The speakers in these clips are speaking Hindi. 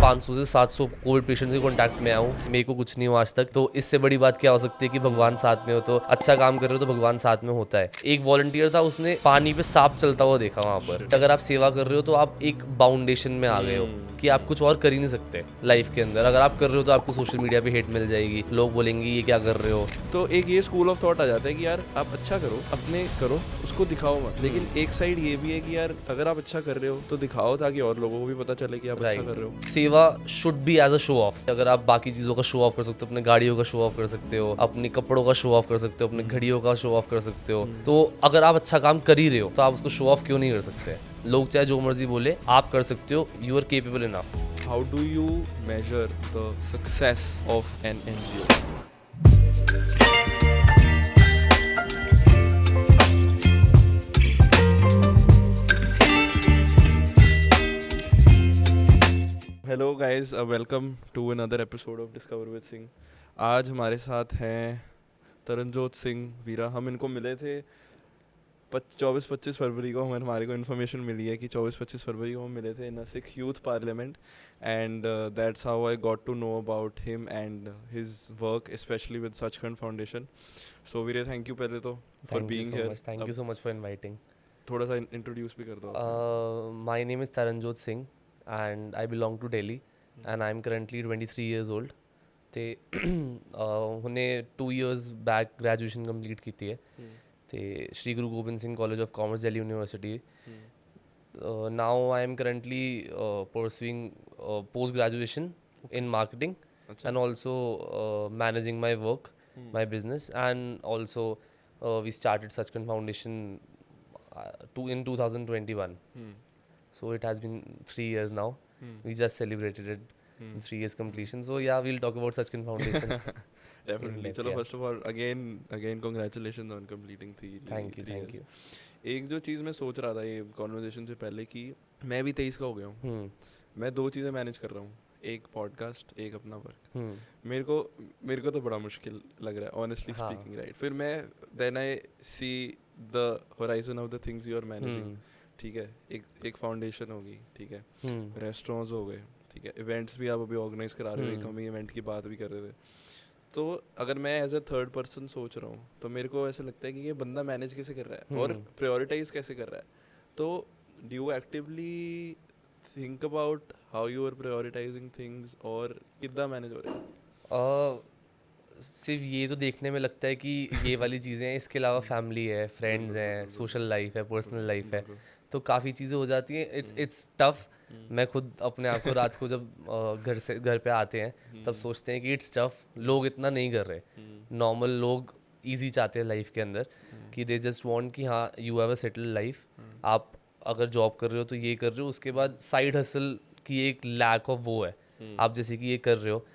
500 से 700 कोविड पेशेंट्स के कांटेक्ट में आया हूँ, मेरे को कुछ नहीं हुआ आज तक। तो इससे बड़ी बात क्या हो सकती है कि भगवान साथ में हो। तो अच्छा काम कर रहे हो तो भगवान साथ में होता है। एक वॉलंटियर था, उसने पानी पे सांप चलता हुआ देखा वहाँ पर। अगर आप सेवा कर रहे हो तो आप एक बाउंडेशन में आ गए हो कि आप कुछ और कर ही नहीं सकते लाइफ के अंदर। अगर आप कर रहे हो तो आपको सोशल मीडिया पे हेट मिल जाएगी, लोग बोलेंगे ये क्या कर रहे हो। तो एक ये स्कूल ऑफ थॉट आ जाता है कि यार आप अच्छा करो, अपने करो, उसको दिखाओ मत। लेकिन एक साइड ये भी है कि यार अगर आप अच्छा कर रहे हो तो दिखाओ, ताकि और लोगों को भी पता चले कि आप अच्छा कर रहे हो। सेवा should be as a show off. अगर आप बाकी चीज़ों का शो ऑफ कर सकते हो, अपने गाड़ियों का शो ऑफ कर सकते हो, अपने कपड़ों का शो ऑफ कर सकते हो, अपने घड़ियों का शो ऑफ कर सकते हो, तो अगर आप अच्छा काम कर ही रहे हो तो आप उसको शो ऑफ क्यों नहीं कर सकते। लोग चाहे जो मर्जी बोले, आप कर सकते हो, you are capable enough. How do you measure the success of an NGO? Hello guys, welcome to another episode of discover with Singh. आज हमारे साथ हैं तरनजोत सिंह वीरा। हम इनको मिले थे 24-25 फरवरी को। हमारे को इन्फॉर्मेशन मिली है कि 24-25 फरवरी को हम मिले थे इन Sikh youth parliament, and that's how I got to know about him and his work, specially with Sachkhand foundation. So Veere, thank you पहले तो for being here. Thank you so much for inviting. थोड़ा सा इंट्रोड्यूस भी कर दो। My name is Taranjot Singh and I belong to Delhi and I'm currently 23 years old. ਤੇ ਹੁਣੇ 2 years back graduation complete ਕੀਤੀ ਹੈ ਤੇ Shri Guru Gobind Singh college of commerce Delhi university. now I am currently pursuing post graduation in marketing and also managing my work, my business, and also we started Sachkhand Foundation in 2021. So it has been 3 years now. We just celebrated it. 3 years completion. So yeah, we'll talk about Sachkhand Foundation. Definitely. Chalo, first of all, again congratulations on completing 3 years. Thank you. एक जो चीज़ मैं सोच रहा था ये कॉन्वर्जेशन से पहले कि मैं भी 23 का हो गया हूँ। मैं 2 चीज़ें मैनेज कर रहा हूँ, एक पॉडकास्ट, एक अपना वर्क। मेरे को तो बड़ा मुश्किल लग रहा है, ऑनेस्टली स्पीकिंग, राइट। फिर मैं then I see the horizon of the things you are managing. ठीक है, एक फाउंडेशन होगी, ठीक है, रेस्टोरेंट्स हो गए, ठीक है, इवेंट्स भी आप अभी ऑर्गेनाइज करा रहे हो। एक हम इवेंट की बात भी कर रहे थे। तो अगर मैं एज अ थर्ड पर्सन सोच रहा हूँ तो मेरे को ऐसा लगता है कि ये बंदा मैनेज कैसे कर रहा है और प्रायोरिटाइज कैसे कर रहा है। तो do you actively think about how you are prioritising things और कितना मैनेज हो रहा है? सिर्फ ये तो देखने में लगता है कि ये वाली चीज़ें हैं, इसके अलावा फैमिली है, फ्रेंड्स हैं, सोशल लाइफ है, पर्सनल लाइफ है, तो काफ़ी चीज़ें हो जाती हैं। It's tough. मैं खुद अपने आप को रात को जब घर पे आते हैं तब सोचते हैं कि इट्स टफ। लोग इतना नहीं कर रहे। नॉर्मल लोग ईजी चाहते हैं लाइफ के अंदर कि दे जस्ट वांट कि हाँ you have a settled life. आप अगर जॉब कर रहे हो तो ये कर रहे हो, उसके बाद साइड हसल की एक लैक ऑफ वो है। आप जैसे कि ये कर रहे हो,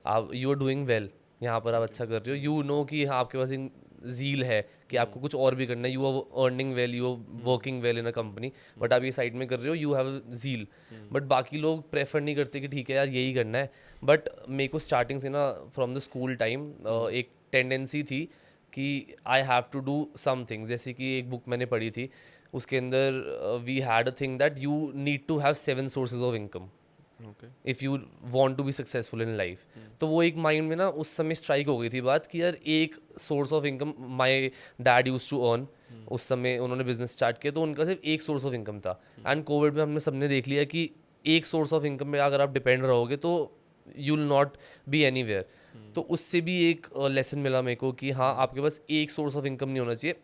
आप यू आर डूइंग वेल, यहाँ पर आप अच्छा कर रहे हो, यू नो कि हाँ आपके पास एक ज़ील है कि आपको कुछ और भी करना है, you are earning well, you are working well in a company, but आप ये साइड में कर रहे हो, यू हैव ज़ील। बट बाकी लोग प्रेफर नहीं करते कि ठीक है यार यही करना है। बट मेरे को स्टार्टिंग से ना फ्रॉम द स्कूल टाइम एक टेंडेंसी थी कि I have to do some things. जैसे कि एक बुक मैंने पढ़ी थी, उसके अंदर we had a thing that you need to have 7 sources of income if you want to be successful in life. तो वो एक माइंड में ना उस समय स्ट्राइक हो गई थी बात कि यार एक source of income, my dad use to earn, उस समय उन्होंने बिजनेस स्टार्ट किया तो उनका सिर्फ एक सोर्स ऑफ इनकम था। एंड कोविड में हमने सबने देख लिया कि एक सोर्स ऑफ इनकम में अगर आप डिपेंड रहोगे तो you will not be anywhere. तो उससे भी एक लेसन मिला मेरे को कि हाँ आपके पास एक सोर्स ऑफ इनकम नहीं होना चाहिए।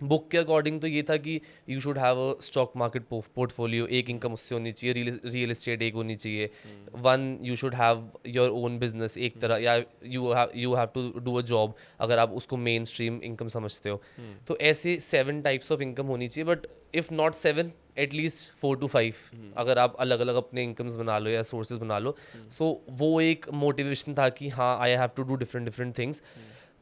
बुक के अकॉर्डिंग तो ये था कि you should have a stock market portfolio, एक इनकम उससे होनी चाहिए, रियल एस्टेट एक होनी चाहिए, one you should have your own business एक तरह, या you have to do a job अगर आप उसको मेन स्ट्रीम इनकम समझते हो। तो ऐसे 7 टाइप्स ऑफ इनकम होनी चाहिए, but if not 7 at least 4 to 5 अगर आप अलग अलग अपने इनकम्स बना लो या सोर्सेज बना लो। सो वो एक मोटिवेशन था कि हाँ I have to do different things.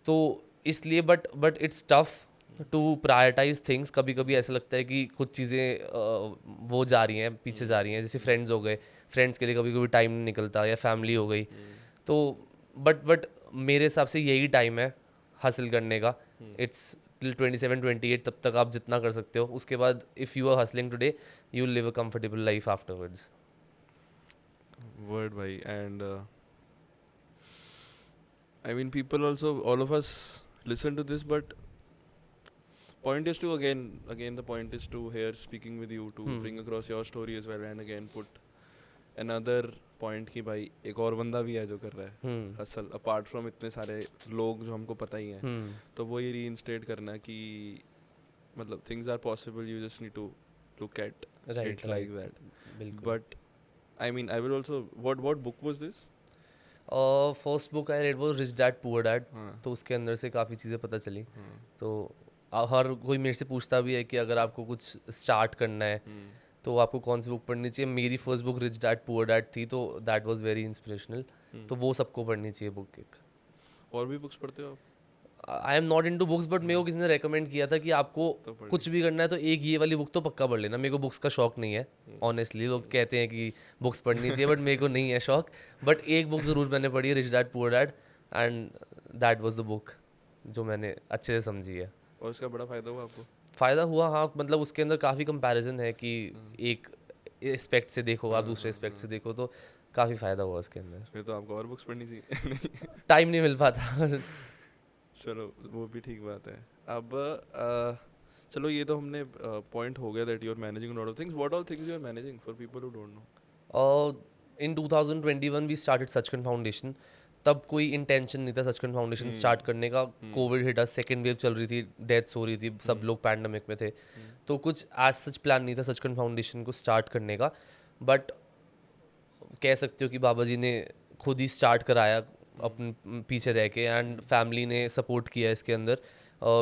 तो इसलिए but it's tough to prioritise things. कभी कभी ऐसा लगता है कि कुछ चीज़ें वो जा रही हैं, पीछे जा रही हैं। जैसे फ्रेंड्स हो गए, फ्रेंड्स के लिए कभी कभी टाइम नहीं निकलता, या फैमिली हो गई। तो बट मेरे हिसाब से यही टाइम है हासिल करने का। इट्स टिल 27-28 तब तक आप जितना कर सकते हो। उसके बाद if you are hustling today you will live a comfortable life afterwards. word bhai. And I mean, people also, all of us listen to this, but point is to again the point is to here speaking with you to bring across your story as well, and again put another point कि भाई एक और बंदा भी है जो कर रहा है हसल अपार्ट फ्रॉम इतने सारे लोग जो हमको पता ही हैं, तो वो ये रीइंस्टेट करना कि मतलब things are possible, you just need to look at it like that. But I mean I will also what book was this? First book I read वो रिच डैड पुअर डैड. तो उसके अंदर से काफ़ी चीज़ें पता चली. तो हर कोई मेरे से पूछता भी है कि अगर आपको कुछ स्टार्ट करना है तो आपको कौन सी बुक पढ़नी चाहिए. मेरी first book rich dad poor dad थी, तो दैट वाज वेरी इंस्पिरेशनल. तो वो सबको पढ़नी चाहिए बुक. एक और भी बुक्स पढ़ते हो आप? I am not into books, but मेरे को किसी ने रेकमेंड किया था कि आपको तो कुछ भी करना है तो एक ये वाली बुक तो पक्का पढ़ लेना. मेरे को बुक्स का शौक नहीं है ऑनेस्टली. लोग कहते हैं कि बुक्स पढ़नी चाहिए, बट मेरे को नहीं है शौक. बट एक बुक ज़रूर मैंने पढ़ी है, rich dad poor dad, and that was the book जो मैंने अच्छे से समझी है. और उसका बड़ा फ़ायदा हुआ आपको? फ़ायदा हुआ, हाँ. मतलब उसके अंदर काफ़ी कंपैरिजन है कि एक एस्पेक्ट से देखो आप दूसरे एस्पेक्ट से देखो, तो काफ़ी फ़ायदा हुआ उसके अंदर. फिर तो आपको और बुक्स पढ़नी चाहिए. टाइम नहीं मिल पाता. चलो वो भी ठीक बात है. अब चलो ये तो हमने पॉइंट हो गया that you are managing lot of things. What all things you are managing for people who don't know? In 2021 we started Sachkhand foundation. तब कोई इंटेंशन नहीं था सचखंड फाउंडेशन स्टार्ट करने का. Covid hit us, second wave चल रही थी, डेथ्स हो रही थी, सब लोग पैंडमिक में थे. तो कुछ एज सच प्लान नहीं था सचखंड फाउंडेशन को स्टार्ट करने का. बट कह सकते हो कि बाबा जी ने खुद ही स्टार्ट कराया अपने पीछे रह के, एंड फैमिली ने सपोर्ट किया इसके अंदर.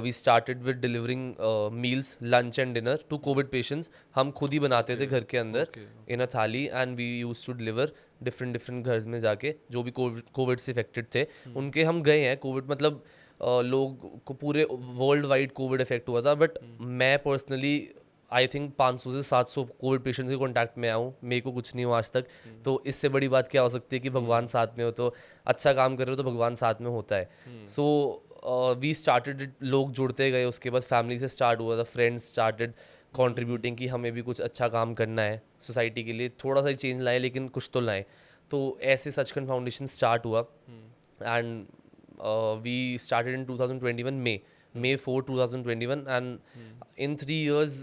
We started with delivering meals, lunch and dinner to Covid patients. हम खुद ही बनाते थे घर के अंदर in a thali, and we use to deliver different घर में जाके जो भी कोविड से इफेक्टेड थे उनके. हम गए हैं कोविड, मतलब लोग को पूरे वर्ल्ड वाइड कोविड इफेक्ट हुआ था, बट मैं पर्सनली आई थिंक 500 से 700 कोविड पेशेंट्स के कॉन्टैक्ट में आया हूँ. मेरे को कुछ नहीं हुआ आज तक. तो इससे बड़ी बात क्या हो सकती है कि भगवान साथ में हो. तो अच्छा काम कर रहे हो तो भगवान साथ में होता है. So we started it. लोग जुड़ते गए, उसके बाद फैमिली से स्टार्ट हुआ था, फ्रेंड्स स्टार्टेड कंट्रीब्यूटिंग कि हमें भी कुछ अच्छा काम करना है सोसाइटी के लिए. थोड़ा सा ही चेंज लाए लेकिन कुछ तो लाएं. तो ऐसे सचखंड फाउंडेशन स्टार्ट हुआ, and we started in 2021 May 4, 2021, and in 3 years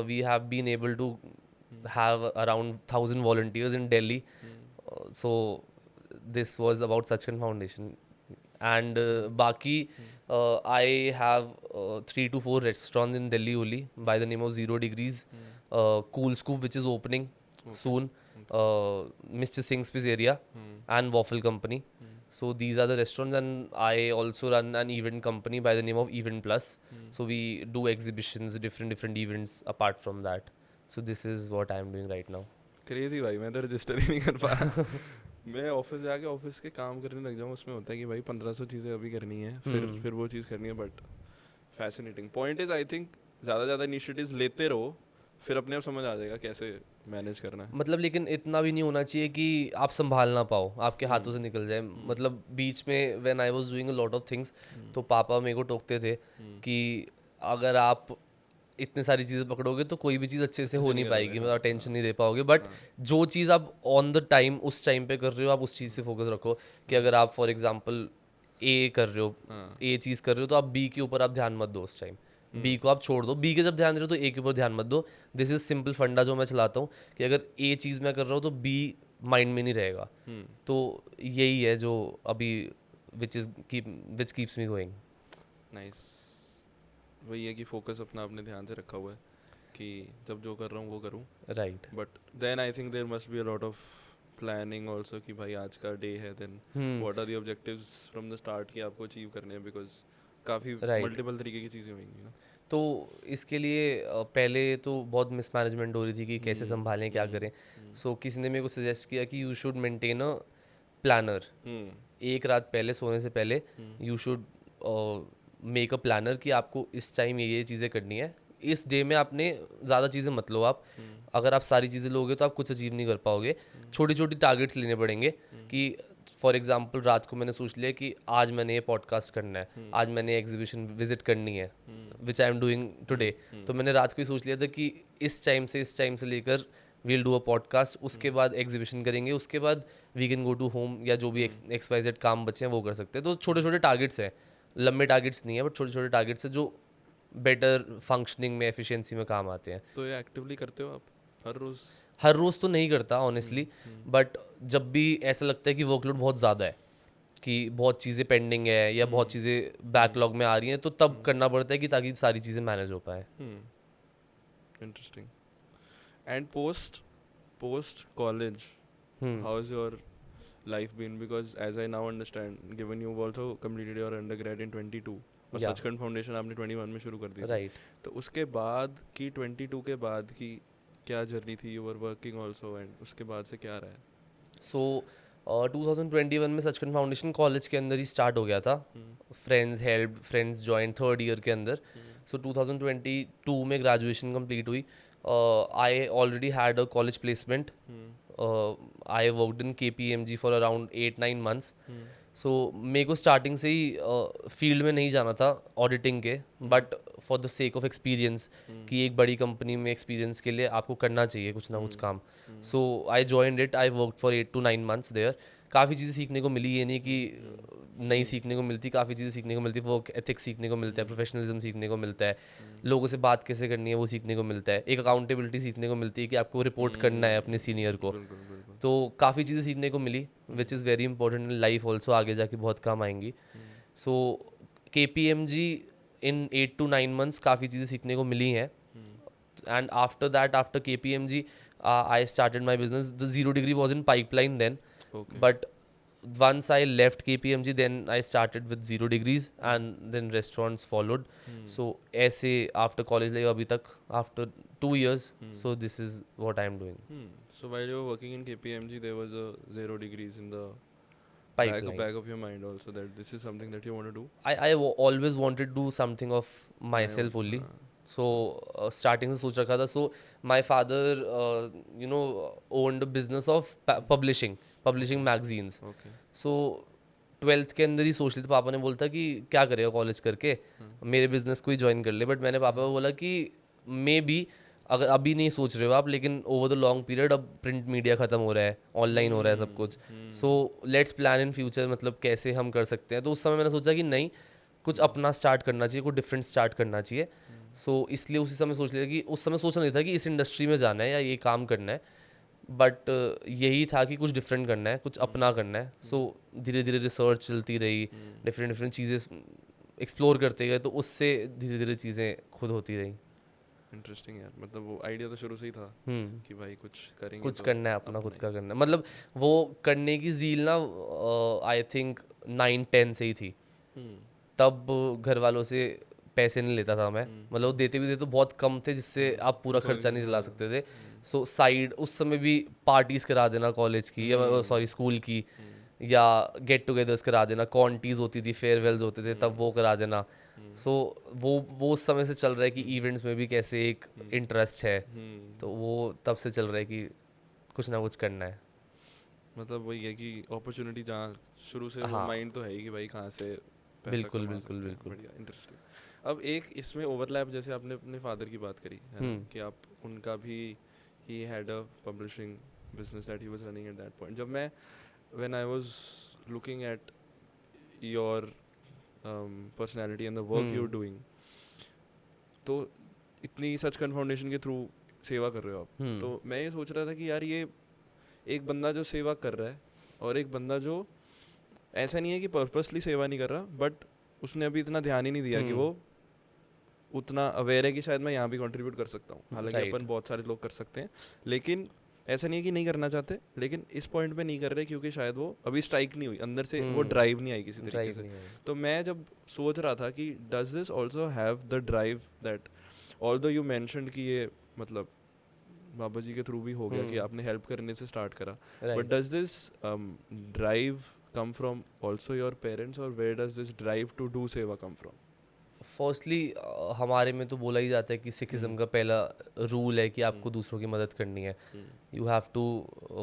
we have been able to have around 1,000 volunteers in Delhi. So this was about Sachkhand Foundation. And Baki, I have 3 to 4 restaurants in Delhi only by the name of Zero Degrees, Cool Scoop, which is opening soon, Mr. Singh's Pizzeria, and Waffle Company. So these are the restaurants, and I also run an event company by the name of Event Plus. So we do exhibitions, different events apart from that. So this is what I am doing right now. Crazy भाई, मैं तो रजिस्टर ही नहीं कर पाया. मैं ऑफिस जाके ऑफिस के काम करने लग जाऊँ, उसमें होता है कि भाई 1500 चीज़ें अभी करनी है, फिर वो चीज़ करनी है. But fascinating point is I think ज़्यादा इनिशिएटिव्स लेते रहो, फिर अपने आप समझ आ जाएगा कैसे मैनेज करना है. मतलब लेकिन इतना भी नहीं होना चाहिए कि आप संभाल ना पाओ, आपके हाथों से निकल जाए. मतलब बीच में when I was doing a lot of things, तो पापा मेरे को टोकते थे कि अगर आप इतनी सारी चीज़ें पकड़ोगे तो कोई भी चीज़ अच्छे से हो नहीं पाएगी, मतलब अटेंशन नहीं दे पाओगे. बट जो चीज़ आप ऑन द टाइम उस टाइम पे कर रहे हो, आप उस चीज़ से फोकस रखो. कि अगर आप फॉर एग्जांपल ए कर रहे हो, ए चीज़ कर रहे हो, तो आप बी के ऊपर आप ध्यान मत दो उस टाइम. बी को आप छोड़ दो. बी के जब ध्यान दे रहे हो तो ए के ऊपर ध्यान मत दो. दिस इज सिंपल फंडा जो मैं चलाता हूँ कि अगर ए चीज़ मैं कर रहा हूँ तो बी माइंड में नहीं रहेगा. तो यही है जो अभी which keeps me going. Nice. वही है कि फोकस अपना अपने ध्यान से रखा हुआ है कि जब जो कर रहा हूँ वो करूँ. Right. But then I think there must be a lot of planning also कि भाई आज का डे है, then what are the objectives from the start कि आपको अचीव करने हैं, बिकॉज काफ़ी मल्टीपल तरीके की चीज़ें होंगी ना. तो इसके लिए पहले तो बहुत मिसमैनेजमेंट हो रही थी कि कैसे संभालें, क्या करें. सो किसी ने मेरे को सजेस्ट किया कि you should maintain a planner. एक रात पहले सोने से पहले you should make a planner कि आपको इस टाइम ये चीज़ें करनी है. इस डे में आपने ज़्यादा चीज़ें मत लो. आप अगर आप सारी चीज़ें लोगे तो आप कुछ अचीव नहीं कर पाओगे. छोटी छोटी टारगेट्स लेने पड़ेंगे कि फॉर एग्जाम्पल रात को मैंने सोच लिया कि आज मैंने ये पॉडकास्ट करना है, आज मैंने एग्जीबिशन विजिट करनी है, विच आई एम डूइंग टुडे. तो मैंने रात को ही सोच लिया था कि इस टाइम से लेकर वील डू अ पॉडकास्ट, उसके बाद एग्जीबिशन करेंगे, उसके बाद we can go to home, या जो भी XYZ काम बचे हैं वो कर सकते हैं. तो छोटे छोटे टारगेट्स हैं, लंबे टारगेट्स नहीं है, बट छोटे छोटे टारगेट्स हैं जो बेटर फंक्शनिंग में, एफिशिएंसी में काम आते हैं. तो ये एक्टिवली करते हो आप हर रोज़ तो नहीं करता ऑनेस्टली, बट जब भी ऐसा लगता है कि वर्कलोड बहुत ज़्यादा है, कि बहुत चीज़ें पेंडिंग है या बहुत चीज़ें बैकलॉग में आ रही हैं, तो तब करना पड़ता है कि ताकि सारी चीज़ें मैनेज हो पाए. Interesting. And post college, how has your life been? Because as I now understand, given you've also completed your undergrad in 22 और Yeah. सचखंड फाउंडेशन आपने 21 में शुरू कर दी थी. राइट. तो उसके बाद की 22 के बाद की क्या जर्नी थी? You were working also, and उसके बाद से क्या रहा है? सो 2021 में सचखंड फाउंडेशन कॉलेज के अंदर ही स्टार्ट हो गया था. Friends help, friends join third year के अंदर. सो 2022 में ग्रेजुएशन कंप्लीट हुई. I already had a college placement. I worked in KPMG for around 8-9 months. सो मेरे को स्टार्टिंग से ही फील्ड में नहीं जाना था ऑडिटिंग के, but for the sake of experience, कि एक बड़ी कंपनी में एक्सपीरियंस के लिए आपको करना चाहिए कुछ ना कुछ काम. So I joined it. I work for 8 to 9 months there. काफ़ी चीज़ें सीखने को मिली, ये नहीं कि नहीं सीखने को मिलती, काफ़ी चीज़ें सीखने को मिलती. वर्क एथिक्स सीखने को मिलता है, प्रोफेशनलिज्म सीखने को मिलता है, लोगों से बात कैसे करनी है वो सीखने को मिलता है, एक अकाउंटेबिलिटी सीखने को मिलती है कि आपको रिपोर्ट करना है अपने सीनियर को. तो काफ़ी चीज़ें सीखने को मिली, which is very important in life also, आगे जाके बहुत काम आएंगी. सो KPMG इन 8 to 9 months काफ़ी चीज़ें सीखने को मिली हैं. And after that, after KPMG, I started my business. The 0 degree was in pipeline then. Okay. But once I left KPMG, then I started with 0 degrees, and then restaurants followed. So ऐसे after college life अभी तक, after 2 years, so this is what I am doing. So while you were working in KPMG, there was a 0 degrees in the Pipeline. back of your mind also, that this is something that you want to do. I always wanted to do something of myself only. So starting से सोच रखा था. So my father owned a business of publishing magazines. Okay. So 12th के अंदर ही सोच लिया था. पापा ने बोला था कि क्या करेगा कॉलेज करके, मेरे बिजनेस को ही ज्वाइन कर ले. बट मैंने पापा को बोला कि मे बी अगर अभी नहीं सोच रहे हो आप, लेकिन ओवर द लॉन्ग पीरियड अब प्रिंट मीडिया ख़त्म हो रहा है, ऑनलाइन हो रहा है सब कुछ. So let's plan in future, मतलब कैसे हम कर सकते हैं. तो उस समय मैंने सोचा कि नहीं, कुछ अपना स्टार्ट करना चाहिए, कुछ डिफरेंट स्टार्ट करना चाहिए. सो इसलिए उसी समय सोच लिया कि उस समय सोचा नहीं था कि इस इंडस्ट्री में जाना है या ये काम करना है, बट यही था कि कुछ डिफरेंट करना है, कुछ अपना करना है. सो धीरे धीरे रिसर्च चलती रही, डिफरेंट चीज़ें एक्सप्लोर करते गए, तो उससे धीरे धीरे चीज़ें खुद होती रही. इंटरेस्टिंग यार. मतलब वो आइडिया तो शुरू से ही था कि भाई कुछ करेंगे, कुछ तो करना है, अपना खुद का करना है. मतलब वो करने की ज़ील ना आई थिंक 9-10 से ही थी. तब घर वालों से पैसे नहीं लेता था मैं, मतलब वो देते भी थे तो बहुत कम थे जिससे आप पूरा खर्चा नहीं चला सकते थे. सो साइड उस समय भी पार्टीज करा देना कॉलेज की, या सॉरी स्कूल की, या गेट टुगेदर्स करा देना, कॉन्टीज होती थी, फेयरवेल्स होते थे, तब वो करा देना. सो वो उस समय से चल रहा है कि इवेंट्स में भी कैसे एक इंटरेस्ट है, तो वो तब से चल रहा है कि कुछ ना कुछ करना है. मतलब वही है कि अपॉर्चुनिटी जहाँ शुरू से माइंड तो है ही कि भाई कहाँ से पैसा बिल्कुल कमा बिल्कुल सकते हैं. बिल्कुल. बढ़िया, इंटरेस्टिंग. अब एक इसमें ओवरलैप, जैसे आपने अपने फादर की बात करी है ना, कि आप उनका भी he had a publishing business that he was running at that point. जब मैं when I was looking at your personality and the work you are doing, तो इतनी सचखंड फाउंडेशन के थ्रू सेवा कर रहे हो आप, तो मैं ये सोच रहा था कि यार ये एक बंदा जो सेवा कर रहा है और एक बंदा जो ऐसा नहीं है कि पर्पसली सेवा नहीं कर रहा, बट उसने अभी इतना ध्यान ही नहीं दिया कि वो उतना अवेयर है कि शायद मैं यहाँ भी कंट्रीब्यूट कर सकता हूँ. हालांकि अपन बहुत सारे लोग कर सकते हैं, लेकिन ऐसा नहीं है कि नहीं करना चाहते, लेकिन इस पॉइंट पे नहीं कर रहे क्योंकि शायद वो अभी स्ट्राइक नहीं हुई, अंदर से वो ड्राइव नहीं आई किसी तरीके से. तो मैं जब सोच रहा था कि does this also have the drive that, although you mentioned कि ये मतलब बाबा जी के थ्रू भी हो गया कि आपने हेल्प करने से स्टार्ट करा, but does this drive come from also your parents, or where does this drive to do seva come from? Firstly हमारे में तो बोला ही जाता है कि सिखिज्म का पहला रूल है कि आपको दूसरों की मदद करनी है. You have to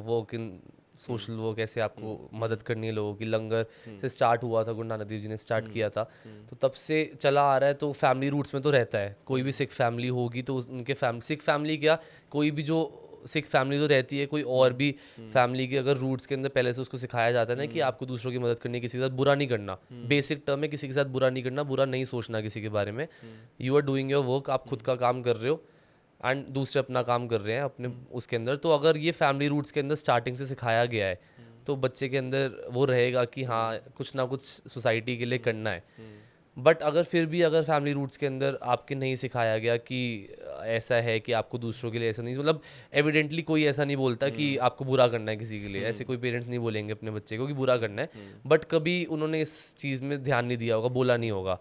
work in social work, ऐसे आपको मदद करनी है लोगों की. लंगर से स्टार्ट हुआ था, गुरु नानक देव जी ने स्टार्ट किया था, तो तब से चला आ रहा है. तो फैमिली रूट्स में तो रहता है, कोई भी सिख फैमिली होगी तो उनके सिख फैमिली क्या, कोई भी जो सिख फैमिली तो रहती है, कोई और भी फैमिली के अगर रूट्स के अंदर पहले से उसको सिखाया जाता है ना कि आपको दूसरों की मदद करनी, किसी के साथ बुरा नहीं करना, बेसिक टर्म है किसी के साथ बुरा नहीं करना, बुरा नहीं सोचना किसी के बारे में, you are doing your work, आप खुद का काम कर रहे हो एंड दूसरे अपना काम कर रहे हैं अपने उसके अंदर। तो अगर ये फैमिली रूट्स के अंदर स्टार्टिंग से सिखाया गया है तो बच्चे के अंदर वो रहेगा कि हाँ कुछ ना कुछ सोसाइटी के लिए करना है। बट अगर फिर भी अगर फैमिली रूट्स के अंदर आपके नहीं सिखाया गया कि ऐसा है कि आपको दूसरों के लिए ऐसा नहीं, मतलब एविडेंटली कोई ऐसा नहीं बोलता कि आपको बुरा करना है किसी के लिए, ऐसे कोई पेरेंट्स नहीं बोलेंगे अपने बच्चे को कि बुरा करना है, बट कभी उन्होंने इस चीज़ में ध्यान नहीं दिया होगा, बोला नहीं होगा।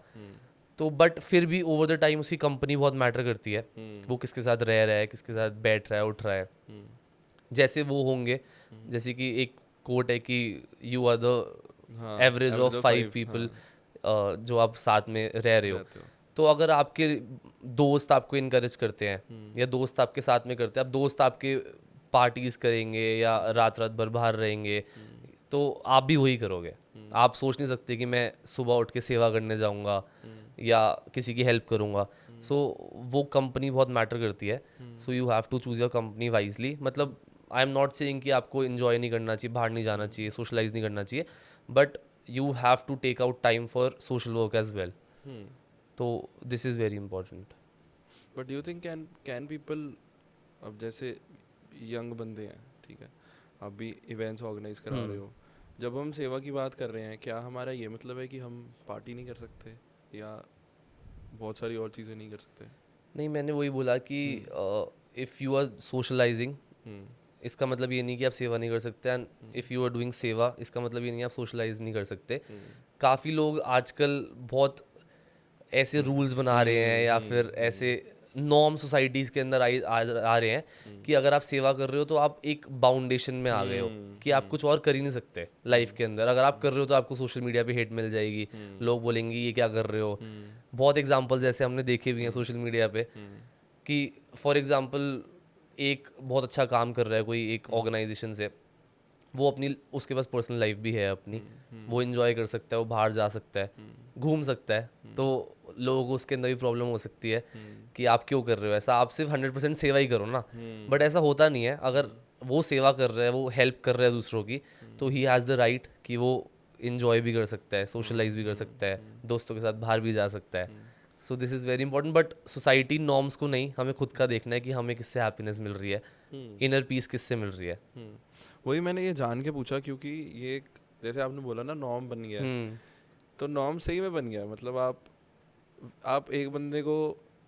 तो बट फिर भी ओवर द टाइम उसकी कंपनी बहुत मैटर करती है, वो किसके साथ रह रहा है, किसके साथ बैठ रहा है, उठ रहा है। जैसे वो होंगे, जैसे कि एक कोट है कि you are the average of 5 people जो आप साथ में रह रहे हो। तो अगर आपके दोस्त आपको इनकरेज करते हैं या दोस्त आपके साथ में करते हैं, अब दोस्त आपके पार्टीज करेंगे या रात रात भर बाहर रहेंगे, तो आप भी वही करोगे। आप सोच नहीं सकते कि मैं सुबह उठ के सेवा करने जाऊंगा या किसी की हेल्प करूंगा। सो वो कंपनी बहुत मैटर करती है। So you have to choose your company wisely. मतलब आई एम नॉट सेइंग कि आपको इन्जॉय नहीं करना चाहिए, बाहर नहीं जाना चाहिए, सोशलाइज नहीं करना चाहिए, but you have to take out time for social work as well. तो this is very important. But you think can people, अब जैसे यंग बंदे हैं, ठीक है, आप भी इवेंट्स ऑर्गेनाइज करा रहे हो, जब हम सेवा की बात कर रहे हैं, क्या हमारा ये मतलब है कि हम पार्टी नहीं कर सकते या बहुत सारी और चीज़ें नहीं कर सकते? नहीं, मैंने वही बोला कि इफ़ यू आर सोशलाइजिंग, इसका मतलब ये नहीं कि आप सेवा नहीं कर सकते, and if you are doing सेवा इसका मतलब ये नहीं आप सोशलाइज नहीं कर सकते। काफ़ी लोग आजकल बहुत ऐसे रूल्स बना रहे हैं या फिर ऐसे नॉर्म सोसाइटीज़ के अंदर आ रहे हैं कि अगर आप सेवा कर रहे हो तो आप एक बाउंडेशन में आ गए हो कि आप कुछ और कर ही नहीं सकते लाइफ के अंदर। अगर आप कर रहे हो तो आपको सोशल मीडिया पे हेट मिल जाएगी, लोग बोलेंगे ये क्या कर रहे हो। बहुत एग्जांपल्स जैसे हमने देखे भी हैं सोशल मीडिया पे कि फॉर एग्जांपल एक बहुत अच्छा काम कर रहा है कोई एक ऑर्गेनाइजेशन से, वो अपनी उसके पास पर्सनल लाइफ भी है अपनी, वो इन्जॉय कर सकता है, वो बाहर जा सकता है, घूम सकता है, तो लोगों को उसके अंदर भी प्रॉब्लम हो सकती है कि आप क्यों कर रहे हो ऐसा, आप सिर्फ 100% सेवा ही करो ना। बट ऐसा होता नहीं है। अगर वो सेवा कर रहा है, वो हेल्प कर रहा है दूसरों की, तो ही हैज़ द राइट कि वो इन्जॉय भी कर सकता है, सोशलाइज भी कर सकता है, दोस्तों के साथ बाहर भी जा सकता है। सो this is very important. But society norms को नहीं, हमें खुद का देखना है कि हमें किससे हैप्पीनेस मिल रही है, इनर पीस किससे मिल रही है। वही मैंने ये जान के पूछा क्योंकि ये जैसे आपने बोला ना नॉर्म बन गया, तो नॉर्म सही में बन गया। मतलब आप एक बंदे को,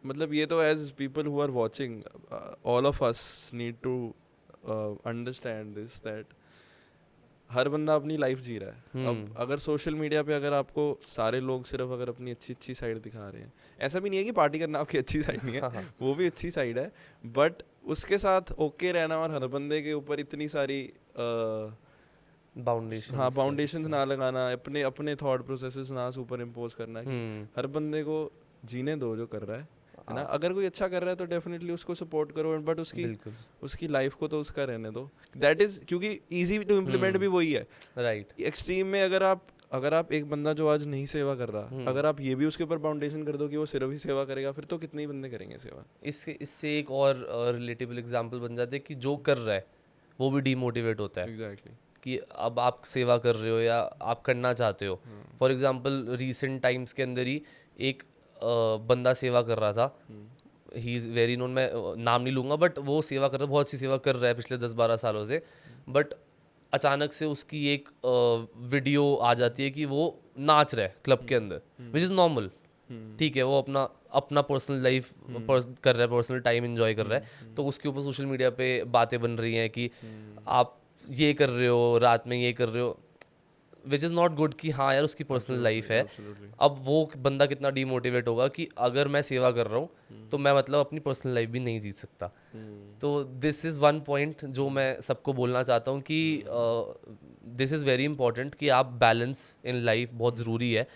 मतलब ये तो as people who are watching, all of us need to understand this that हर बंदा अपनी लाइफ जी रहा है। अब अगर सोशल मीडिया पे अगर आपको सारे लोग सिर्फ अगर अपनी अच्छी साइड दिखा रहे हैं, ऐसा भी नहीं है कि पार्टी करना आपकी अच्छी साइड नहीं है, वो भी अच्छी साइड है, बट उसके साथ ओके रहना और हर बंदे के ऊपर इतनी सारी बाउंडेशंस ना लगाना, अपने थॉट प्रोसेसेस ना सुपर इम्पोज करना, हर बंदे को जीने दो जो कर रहा है ना। अगर कोई अच्छा कर रहा है तो डेफिनेटली उसको सपोर्ट करो, बट उसकी लाइफ को तो उसका रहने दो। दैट इज क्योंकि इजी टू इम्प्लीमेंट भी वही है, राइट। एक्सट्रीम में अगर आप एक बंदा जो आज नहीं सेवा कर रहा, अगर आप ये भी उसके ऊपर बाउंडेशन कर दो कि वो सिर्फ ही सेवा करेगा, फिर तो कितने ही बंदे करेंगे सेवा। इससे एक और रिलेटेबल एग्जांपल बन जाते हैं कि जो कर रहा है वो भी डीमोटिवेट होता है। एग्जैक्टली। कि अब आप सेवा कर रहे हो या आप करना चाहते हो, फॉर एग्जांपल रिसेंट टाइम्स के अंदर ही एक बंदा सेवा कर रहा था, ही इज़ वेरी नोन, मैं नाम नहीं लूँगा, बट वो सेवा कर रहा है, बहुत अच्छी सेवा कर रहा है पिछले 10-12 सालों से। बट अचानक से उसकी एक वीडियो आ जाती है कि वो नाच रहा है क्लब के अंदर, विच इज़ नॉर्मल, ठीक है, वो अपना पर्सनल लाइफ कर रहा है, पर्सनल टाइम एंजॉय कर रहा है, तो उसके ऊपर सोशल मीडिया पे बातें बन रही हैं कि आप ये कर रहे हो, रात में ये कर रहे हो, विच इज़ नॉट गुड कि हाँ यार उसकी पर्सनल लाइफ है। अब वो बंदा कितना डीमोटिवेट होगा कि अगर मैं सेवा कर रहा हूँ तो मैं मतलब अपनी पर्सनल लाइफ भी नहीं जी सकता। तो दिस इज़ वन पॉइंट जो मैं सबको बोलना चाहता हूँ कि दिस इज़ वेरी इंपॉर्टेंट कि आप बैलेंस इन लाइफ बहुत ज़रूरी है।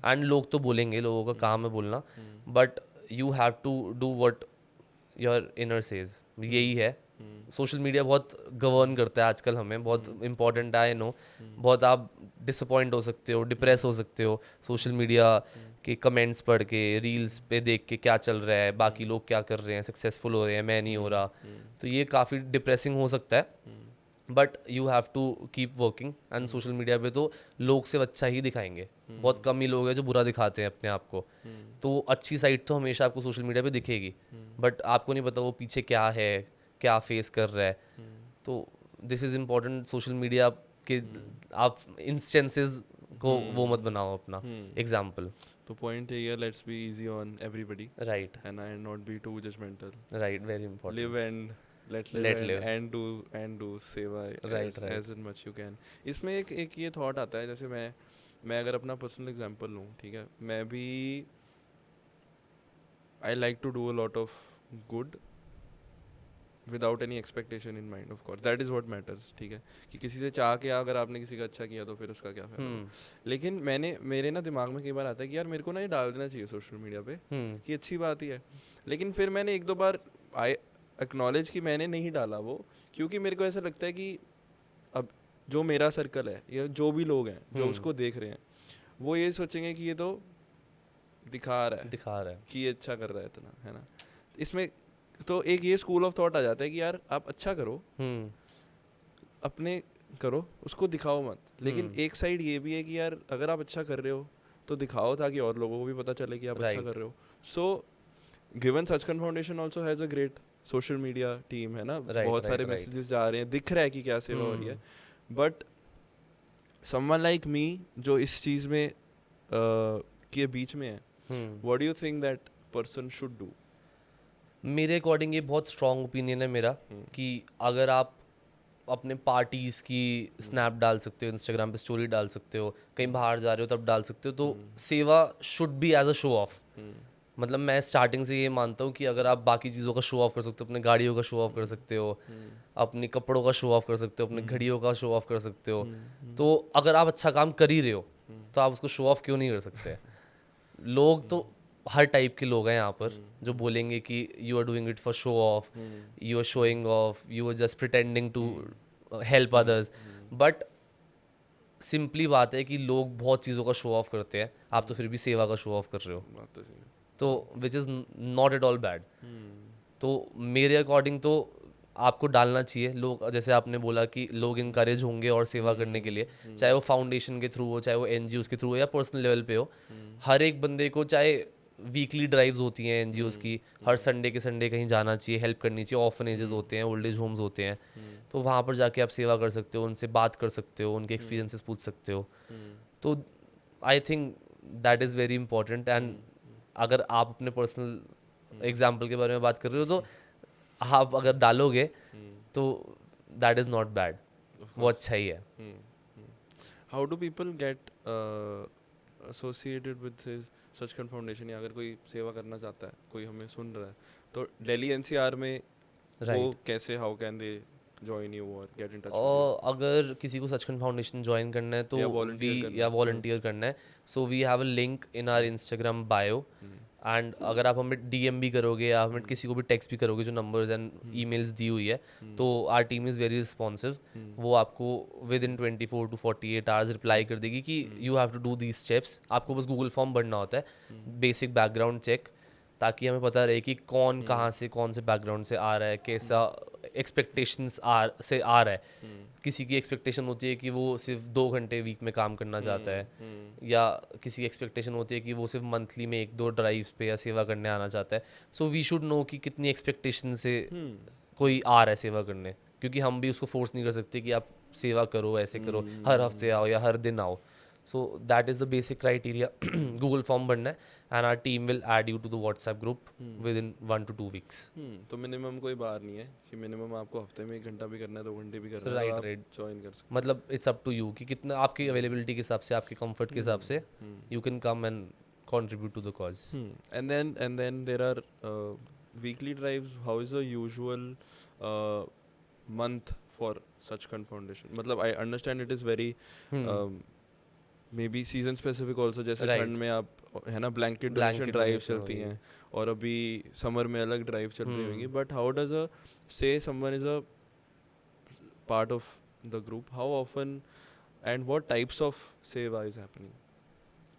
एंड लोग तो बोलेंगे, लोगों का काम है बोलना, but you have to do what your inner says, यही है। सोशल मीडिया बहुत गवर्न करता है आजकल हमें, बहुत इंपॉर्टेंट है, आई नो। बहुत आप डिसअपॉइंट हो सकते हो, डिप्रेस हो सकते हो सोशल मीडिया कि कमेंट्स पढ़ के, रील्स पे देख के क्या चल रहा है, बाकी लोग क्या कर रहे हैं, सक्सेसफुल हो रहे हैं, मैं नहीं हो रहा, तो ये काफ़ी डिप्रेसिंग हो सकता है। But you have to keep working, and social media पे तो लोग सिर्फ अच्छा ही दिखाएंगे, बहुत कम ही लोग हैं जो बुरा दिखाते हैं अपने आप को। तो अच्छी साइड तो हमेशा आपको सोशल मीडिया पे दिखेगी, बट आपको नहीं पता वो पीछे क्या है, क्या फेस कर रहा है। तो this is important, social media के आप इंस्टेंसेस को वो मत बनाओ अपना एग्जाम्पल। तो पॉइंट है, let's be easy on everybody, right है ना, and not be too judgemental. Right, very important. Live and let Let live live. and do सेवा Right, right. as much you can. इसमें एक ये थॉट आता है, जैसे मैं अगर अपना पर्सनल एग्जांपल लूँ, ठीक है, मैं भी I like to do a lot of good without any expectation in mind. Of course that is what matters, ठीक है, कि किसी से चाह के अगर आपने किसी का अच्छा किया तो फिर उसका क्या फायदा. लेकिन मेरे ना दिमाग में कई बार आता है कि यार मेरे को ना ये डाल देना चाहिए सोशल मीडिया पे, कि अच्छी बात ही है. लेकिन फिर मैंने एक दो बार आई एक्नॉलेज कि मैंने नहीं डाला वो, क्योंकि मेरे को ऐसा लगता है कि अब जो मेरा सर्कल है या जो भी लोग हैं जो उसको देख रहे हैं, वो ये सोचेंगे कि ये तो दिखा रहा है कि ये अच्छा कर रहा है इतना, है ना. इसमें तो एक ये स्कूल ऑफ थॉट आ जाता है कि यार आप अच्छा करो, अपने करो, उसको दिखाओ मत. लेकिन एक साइड ये भी है कि यार अगर आप अच्छा कर रहे हो तो दिखाओ, ताकि और लोगों को भी पता चले कि आप अच्छा कर रहे हो. So given Sachkhand foundation also has a great social media team, है ना. बहुत सारे मैसेजेस जा रहे हैं, दिख रहा है कि क्या सेवा हो रही है. बट समवन लाइक मी जो इस चीज़ में के बीच में है, what do you think that person should do? मेरे अकॉर्डिंग ये बहुत स्ट्रॉन्ग ओपिनियन है मेरा, कि अगर आप अपने पार्टीज़ की स्नैप डाल सकते हो, इंस्टाग्राम पे स्टोरी डाल सकते हो, कहीं बाहर जा रहे हो तब डाल सकते हो, तो सेवा should be as a show off. मतलब मैं स्टार्टिंग से ये मानता हूँ कि अगर आप बाकी चीज़ों का शो ऑफ कर सकते हो, अपने गाड़ियों का शो ऑफ कर सकते हो, अपने कपड़ों का शो ऑफ कर सकते हो, अपने घड़ियों का शो ऑफ कर सकते हो, तो अगर आप अच्छा काम कर ही रहे हो तो आप उसको शो ऑफ क्यों नहीं कर सकते? लोग तो हर टाइप के लोग हैं यहाँ पर जो बोलेंगे कि you are doing it for show off, you are showing off, you are just pretending to help others. But simply बात है कि लोग बहुत चीज़ों का शो ऑफ करते हैं, आप तो फिर भी सेवा का शो ऑफ कर रहे हो, तो which is not at all bad. तो मेरे अकॉर्डिंग तो आपको डालना चाहिए. लोग, जैसे आपने बोला कि लोग इंकरेज होंगे और सेवा करने के लिए, चाहे वो फाउंडेशन के थ्रू हो, चाहे वो NGOs के थ्रू हो, या पर्सनल लेवल पे हो. हर एक बंदे को, चाहे वीकली ड्राइव्स होती हैं NGOs की, हर संडे के संडे कहीं जाना चाहिए, हेल्प करनी चाहिए. ऑर्फनेजेस होते हैं, ओल्ड एज होम्स होते हैं, तो वहाँ पर जाके आप सेवा कर सकते हो, उनसे बात कर सकते हो, उनके एक्सपीरियंसेस पूछ सकते हो. तो I think that is very important. And अगर आप अपने पर्सनल एग्जाम्पल के बारे में बात कर रहे हो, तो आप अगर डालोगे तो दैट इज़ नॉट बैड, वो अच्छा ही है. How do people get associated with Sachkhand foundation, या अगर कोई सेवा करना चाहता है, कोई हमें सुन रहा है, तो दिल्ली NCR में वो कैसे, how can they join you और गेट इन टच? और अगर किसी को सचखंड फाउंडेशन ज्वाइन करना है तो या वॉलंटियर करना है, so we have a link in our Instagram bio. एंड अगर आप हमें DM भी करोगे या हमें किसी को भी टेक्स्ट भी करोगे, जो नंबर्स एंड ईमेल्स दी हुई है, तो our team is very responsive. वो आपको within 24 to 48 hours reply कर देगी कि you have to do these steps. आपको बस गूगल फॉर्म भरना होता है, बेसिक बैकग्राउंड चेक, ताकि हमें पता रहे कि कौन कहाँ से, कौन से बैकग्राउंड से आ रहा है, कैसा एक्सपेक्टेशंस से आ रहा है. किसी की एक्सपेक्टेशन होती है कि वो सिर्फ 2 घंटे वीक में काम करना चाहता है, या किसी की एक्सपेक्टेशन होती है कि वो सिर्फ मंथली में 1-2 ड्राइव्स पे या सेवा करने आना चाहता है. सो वी शुड नो कि कितनी एक्सपेक्टेशन से कोई आ रहा है सेवा करने, क्योंकि हम भी उसको फोर्स नहीं कर सकते कि आप सेवा करो, ऐसे करो, हर हफ्ते आओ या हर दिन आओ. So that is the basic criteria. Google form भरना है, and our team will add you to the WhatsApp group within 1 to 2 weeks. तो मिनिमम कोई बार नहीं है कि मिनिमम आपको हफ्ते में 1 घंटा भी करना है, 2 घंटे भी करना है, राइट, ज्वाइन कर सकते. मतलब इट्स अप टू यू कि कितना आपकी अवेलेबिलिटी के हिसाब से, आपके कंफर्ट के हिसाब से you can come and contribute to the cause. And then there are weekly drives. How is the usual month for Sachkhand Foundation? मतलब I understand it is very may be season specific also, जैसे ठंड में आप, है ना, ब्लैंकेट डोनेशन ड्राइव चलती हैं, और अभी समर में अलग ड्राइव चलती होंगी. But how does a say someone is a part of the group, how often and what types of seva is happening?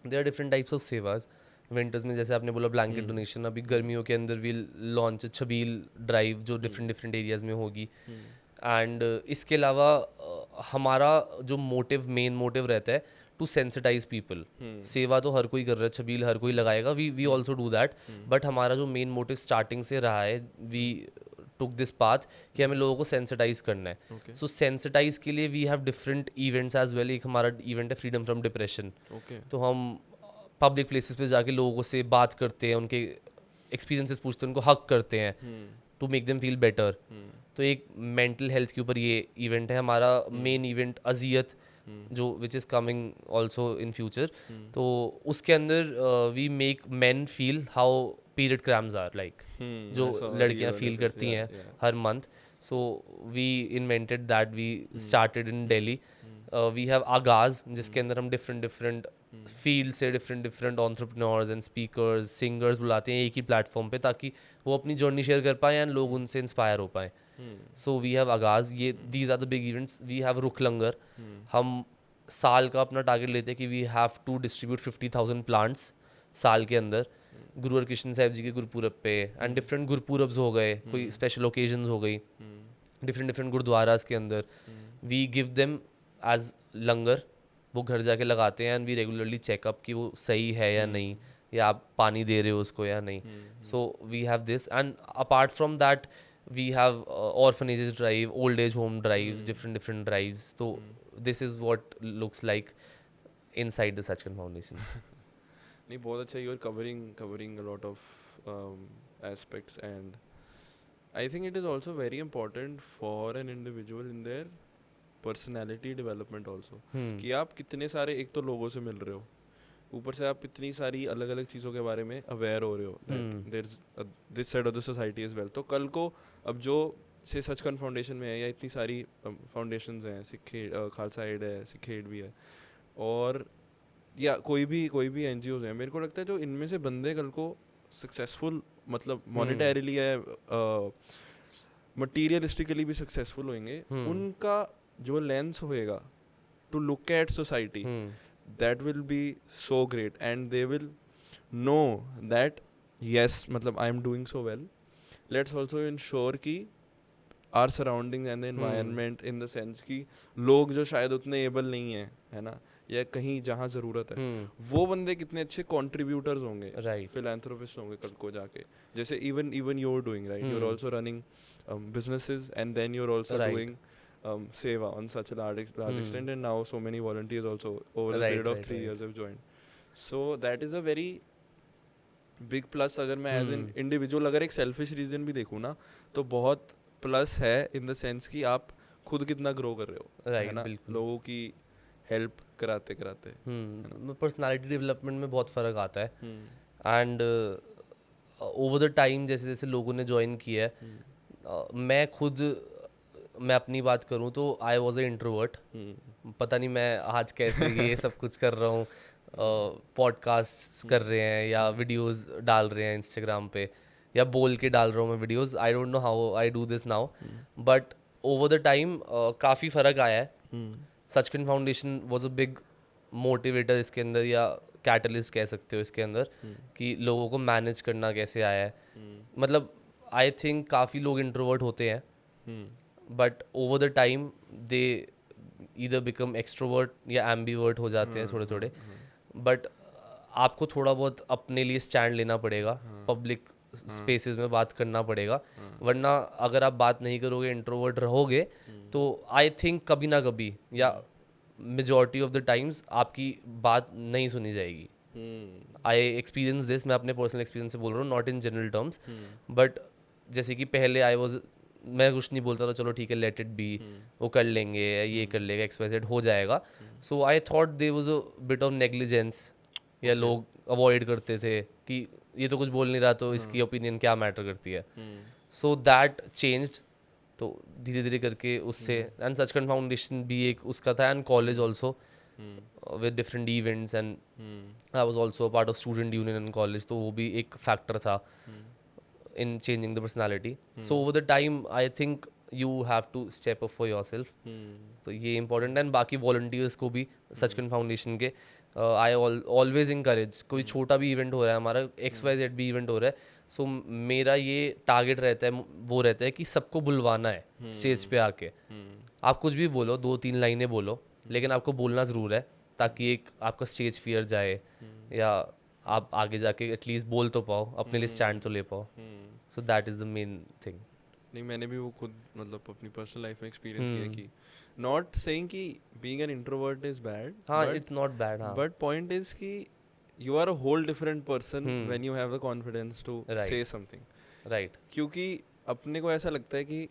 There are different types of sevas. विंटर्स में जैसे आपने बोला ब्लैंकेट डोनेशन, अभी गर्मियों के अंदर विल लॉन्च छबील ड्राइव जो डिफरेंट डिफरेंट एरियाज में होगी. एंड इसके अलावा हमारा जो मेन मोटिव रहता है टू सेंसिटाइज पीपल. सेवा तो हर कोई कर रहा है, छबील हर कोई लगाएगा, we also do that. But हमारा जो मेन मोटिव स्टार्टिंग से रहा है, वी टुक दिस पाथ कि हमें लोगों को सेंसिटाइज करना है. सो सेंसिटाइज के लिए we have different events as well. एक हमारा इवेंट है फ्रीडम फ्रॉम डिप्रेशन. तो हम पब्लिक प्लेसेस पे जाके लोगों से बात करते हैं, उनके एक्सपीरियंसेस पूछते हैं, उनको हक करते हैं to make them feel better. तो एक मेंटल हेल्थ के ऊपर ये इवेंट है हमारा. मेन इवेंट अजियत जो which is coming also in future. तो उसके अंदर we make man feel how period cramps are like, जो लड़कियां फील करती हैं हर month. So we invented that, we started in Delhi. We have Aagaaz जिसके अंदर हम डिफरेंट फील्ड से different entrepreneurs and speakers singers बुलाते हैं एक ही प्लेटफॉर्म पे, ताकि वो अपनी जर्नी शेयर कर पाएँ एंड लोग उनसे इंस्पायर हो पाएँ. सो वी हैव आगाज, ये these are the big events. We have Rukh Langar. हम साल का अपना टारगेट लेते हैं कि we have to distribute 50,000 plants साल के अंदर, गुरु हरकृष्ण साहिब जी के गुरपुरब पे. एंड डिफरेंट गुरपुरब्स हो गए, कोई स्पेशल ओकेजन्स हो गई डिफरेंट गुरुद्वारास के अंदर. वी गिव देम एज लंगर, वो घर जाके लगाते हैं. एंड वी रेगुलरली चेकअप कि वो सही है या नहीं, या आप पानी दे रहे हो उसको या नहीं. So we have this. And apart from that we have orphanages drive, old age home drives, different drives. So this is what looks like inside the Sachkhand Foundation. नहीं, बहुत अच्छा. You are covering a lot of aspects, and I think it is also very important for an individual in their personality development also. कि आप कितने सारे एक तो लोगों से मिल रहे हो, ऊपर से आप इतनी सारी अलग अलग चीज़ों के बारे में अवेयर हो रहे हो. This side of the society is well. तो कल को अब जो से सचखंड फाउंडेशन में है, या इतनी सारी फाउंडेशंस हैं, खालसा एड है, सिख एड भी है, और या कोई भी NGOs हैं, मेरे को लगता है जो इनमें से बंदे कल को सक्सेसफुल, मतलब मॉनेटरीली है, मटीरियलिस्टिकली भी सक्सेसफुल होंगे, उनका जो लेंस होएगा to look at society, that will be so great, and they will know that yes, matlab I am doing so well. Let's also ensure कि our surroundings and the environment in the sense कि लोग जो शायद उतने able नहीं हैं, है ना, या कहीं जहाँ ज़रूरत है, वो बंदे कितने अच्छे contributors होंगे, philanthropists होंगे कल को जाके. जैसे even you're doing, right, you're also running businesses, and then you're also doing seva on such a large extent, and now so many volunteers also over the period of 3 years have joined. So that is a very big plus. अगर मैं as an individual अगर एक selfish reason भी देखूँ ना, तो बहुत plus है in the sense कि आप खुद कितना grow कर रहे हो, है ना, लोगों की help कराते कराते. पर्सनालिटी डेवलपमेंट में बहुत फ़र्क आता है. एंड ओवर द टाइम जैसे जैसे लोगों ने ज्वाइन किया है, मैं अपनी बात करूं तो आई वॉज ए इंट्रोवर्ट. पता नहीं मैं आज कैसे ये सब कुछ कर रहा हूँ, पॉडकास्ट कर रहे हैं या वीडियोस डाल रहे हैं इंस्टाग्राम पे, या बोल के डाल रहा हूँ मैं videos. I don't know how I do this now, but over the time काफ़ी फ़र्क आया है. Sachkhand foundation was a big motivator इसके अंदर, या कैटलिस्ट कह सकते हो इसके अंदर, कि लोगों को मैनेज करना कैसे आया है. मतलब आई थिंक काफ़ी लोग इंट्रोवर्ट होते हैं, but over the time they either become extrovert या एम्बीवर्ट हो जाते हैं थोड़े. बट आपको थोड़ा बहुत अपने लिए स्टैंड लेना पड़ेगा, पब्लिक स्पेसेस में बात करना पड़ेगा, वरना अगर आप बात नहीं करोगे, इंट्रोवर्ट रहोगे, तो आई थिंक कभी ना कभी या मेजॉरिटी ऑफ द टाइम्स आपकी बात नहीं सुनी जाएगी. आई एक्सपीरियंस दिस, मैं अपने पर्सनल एक्सपीरियंस से बोल रहा हूँ, not in general terms. But जैसे कि पहले मैं कुछ नहीं बोलता था, चलो ठीक है, लेट इट बी, वो कर लेंगे, ये कर लेगा, XYZ हो जाएगा. So I thought there was a bit of negligence, या लोग अवॉइड करते थे कि ये तो कुछ बोल नहीं रहा, तो इसकी ओपिनियन क्या मैटर करती है. So that changed. तो धीरे धीरे करके उससे, एंड सचखंड फाउंडेशन भी एक उसका था, and college also with different events, and I was also part of student union in college, तो वो भी एक फैक्टर था in changing the personality. So over the time I think you have to step up for yourself. तो ये इंपॉर्टेंट है. एंड बाकी वॉलंटियर्स को भी सचखंड फाउंडेशन के आई ऑलवेज इंकरेज. कोई छोटा भी इवेंट हो रहा है हमारा, XYZ भी इवेंट हो रहा है, सो मेरा ये टारगेट रहता है, वो रहता है कि सबको बुलवाना है स्टेज पे आके. आप कुछ भी बोलो, 2-3 लाइनें बोलो, लेकिन आपको बोलना ज़रूर है, ताकि एक आपका स्टेज फियर जाए, या आप आगे जाके एटलीस्ट बोल तो पाओ, अपने लिए स्टैंड तो ले पाओ. So that is the main thing. नहीं, मैंने भी वो खुद मतलब अपनी पर्सनल लाइफ में एक्सपीरियंस किया कि नॉट सेइंग कि being an introvert is bad. हाँ, इट्स नॉट बैड. हाँ, बट पॉइंट इज कि you are a whole different person when you have the confidence to say something. Right. क्योंकि अपने को ऐसा लगता है कि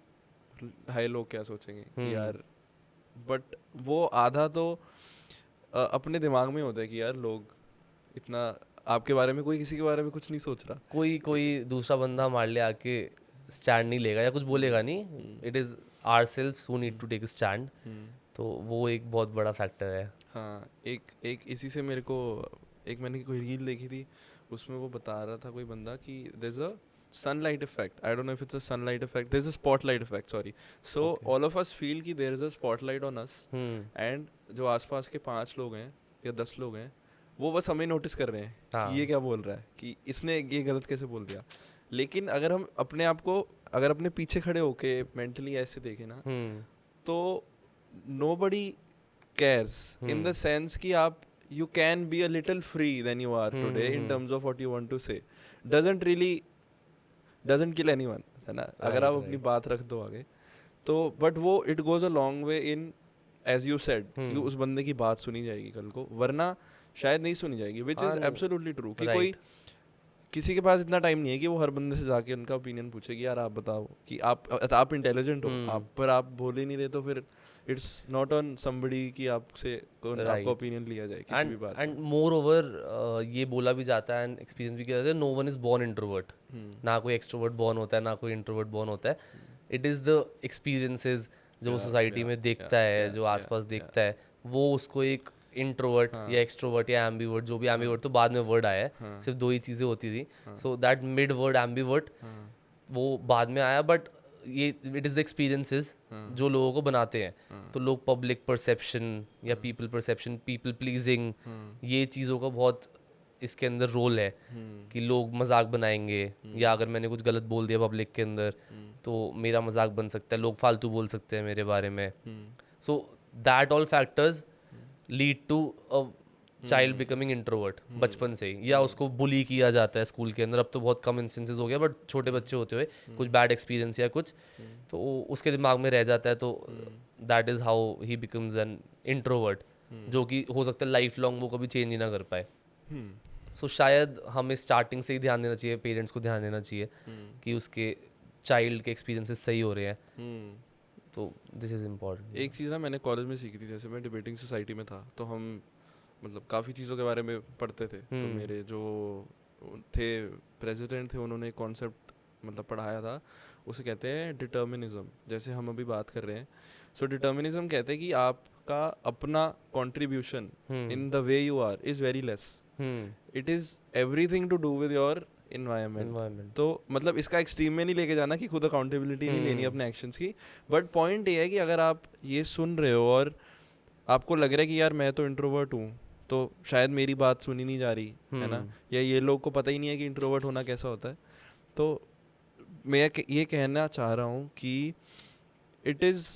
हाय लोग क्या सोचेंगे कि यार, बट वो आधा तो अपने दिमाग में होता है कि यार लोग इतना आपके बारे में, कोई किसी के बारे में कुछ नहीं सोच रहा. कोई दूसरा बंदा हमारे लिए आके स्टैंड नहीं लेगा या कुछ बोलेगा नहीं. It is ourselves who need to take a stand. तो वो एक बहुत बड़ा फैक्टर है. हाँ, एक इसी से मेरे को एक मैंने कोई रील देखी थी, उसमें वो बता रहा था कोई बंदा कि there is a sunlight effect. I don't know if it's a sunlight effect. There's a spotlight effect, sorry. So all of us feel कि there is a spotlight on us. And जो आसपास के 5 लोग हैं या 10 लोग हैं, वो बस हमें नोटिस कर रहे हैं कि ये क्या बोल रहा है, कि इसने ये गलत कैसे बोल दिया. लेकिन अगर हम अपने आप को, अगर अपने पीछे खड़े होके मेंटली ऐसे देखें ना, तो nobody cares in the sense कि आप you can be a little free than you are today in terms of what you want to say. Doesn't kill anyone, है ना. अगर आप अपनी बात रख दो आगे तो, बट वो it goes a long way in, as you said, कि उस बंदे की बात सुनी जाएगी कल को, वरना शायद नहीं सुनी जाएगी. Which is absolutely true. कि कोई किसी के पास इतना टाइम नहीं है कि वो हर बंदे से जाके उनका ओपिनियन पूछे कि यार आप बताओ कि आप इंटेलिजेंट हो, आप पर आप बोल ही नहीं रहे, तो फिर इट्स नॉट ऑन समबडी कि आपसे आपका ओपिनियन लिया जाए किसी भी बात. एंड मोर ओवर ये बोला भी जाता है एंड एक्सपीरियंस भी किया जाता है, no one is born introvert. ना कोई एक्सट्रोवर्ट बोर्न होता है, ना कोई इंट्रोवर्ट बोर्न होता है. इट इज़ द एक्सपीरियंसेस जो सोसाइटी में देखता है, जो आसपास देखता है, वो उसको एक इंट्रोवर्ट या एक्सट्रोवर्ट या एम्बीवर्ट, जो भी एम्बीवर्ट तो बाद में वर्ड आया है, सिर्फ 2 ही चीज़ें होती थी. So that mid word ambivert वो बाद में आया. बट ये इट इज़ द एक्सपीरियंसेस जो लोगों को बनाते हैं. तो लोग पब्लिक परसेप्शन या पीपल परसेप्शन, पीपल प्लीजिंग, ये चीज़ों का बहुत इसके अंदर रोल है. कि लोग मजाक बनाएंगे, या अगर मैंने कुछ गलत बोल दिया पब्लिक के अंदर तो मेरा मजाक बन सकता है, लोग फालतू बोल सकते हैं मेरे बारे में. So that all factors lead to a child becoming introvert बचपन से ही, या उसको बुली किया जाता है स्कूल के अंदर. अब तो बहुत कम इंस्टेंसेस हो गया, बट छोटे बच्चे होते हुए कुछ बैड एक्सपीरियंस या कुछ तो उसके दिमाग में रह जाता है. तो that is how he becomes an introvert, जो कि हो सकता है लाइफ लॉन्ग वो कभी चेंज ही ना कर पाए. सो शायद हमें स्टार्टिंग से ही ध्यान देना चाहिए, पेरेंट्स को ध्यान देना चाहिए कि उसके चाइल्ड के एक्सपीरियंसेस सही हो रहे हैं. तो दिस इज़ इम्पॉर्टेंट. एक चीज़ ना मैंने कॉलेज में सीखी थी, जैसे मैं डिबेटिंग सोसाइटी में था, तो हम मतलब काफ़ी चीज़ों के बारे में पढ़ते थे. तो मेरे जो थे प्रेसिडेंट थे, उन्होंने एक कॉन्सेप्ट मतलब पढ़ाया था, उसे कहते हैं डिटर्मिनिज्म. जैसे हम अभी बात कर रहे हैं, सो डिटर्मिनिज्म कहते हैं कि आपका अपना contribution in the way you are is very less. It is everything to do with your environment. तो मतलब इसका एक्सट्रीम में नहीं लेके जाना कि खुद अकाउंटेबिलिटी नहीं लेनी अपने एक्शंस की, बट पॉइंट ये है कि अगर आप ये सुन रहे हो और आपको लग रहा है कि यार मैं तो इंट्रोवर्ट हूँ, तो शायद मेरी बात सुनी नहीं जा रही है ना, या ये लोग को पता ही नहीं है कि इंट्रोवर्ट होना कैसा होता है, तो मैं ये कहना चाह रहा हूँ कि it is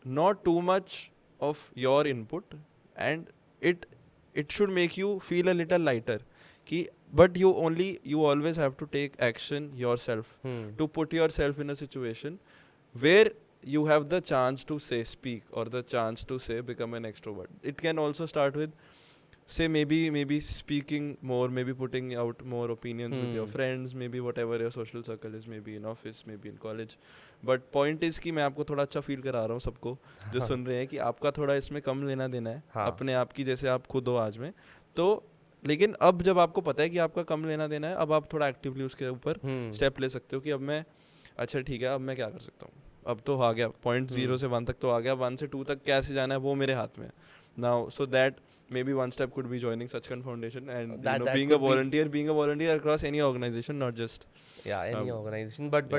not too much of your input and it should make you feel a little lighter. कि but you always have to take action yourself to put yourself in a situation where you have the chance to speak, or the chance to become an extrovert. It can also start with say maybe speaking more, maybe putting out more opinions with your friends, maybe whatever your social circle is, maybe in office, maybe in college. But point is कि मैं आपको थोड़ा अच्छा फील करा रहा हूँ सबको जो सुन रहे हैं, कि आपका थोड़ा इसमें कम लेना देना है अपने आप की, जैसे आप खुद हो आज में. तो लेकिन अब जब आपको पता है कि आपका कम लेना देना है, अब आप थोड़ा एक्टिवली उसके ऊपर स्टेप ले सकते हो कि अब मैं, अच्छा ठीक है, अब मैं क्या कर सकता हूँ, अब तो आ गया 0.0 से 1 तक तो आ गया, 1 से 2 तक कैसे जाना है वो मेरे हाथ में है now. So that maybe one step could be joining Sachkhand Foundation and That being a volunteer across any organization, not just any organization. But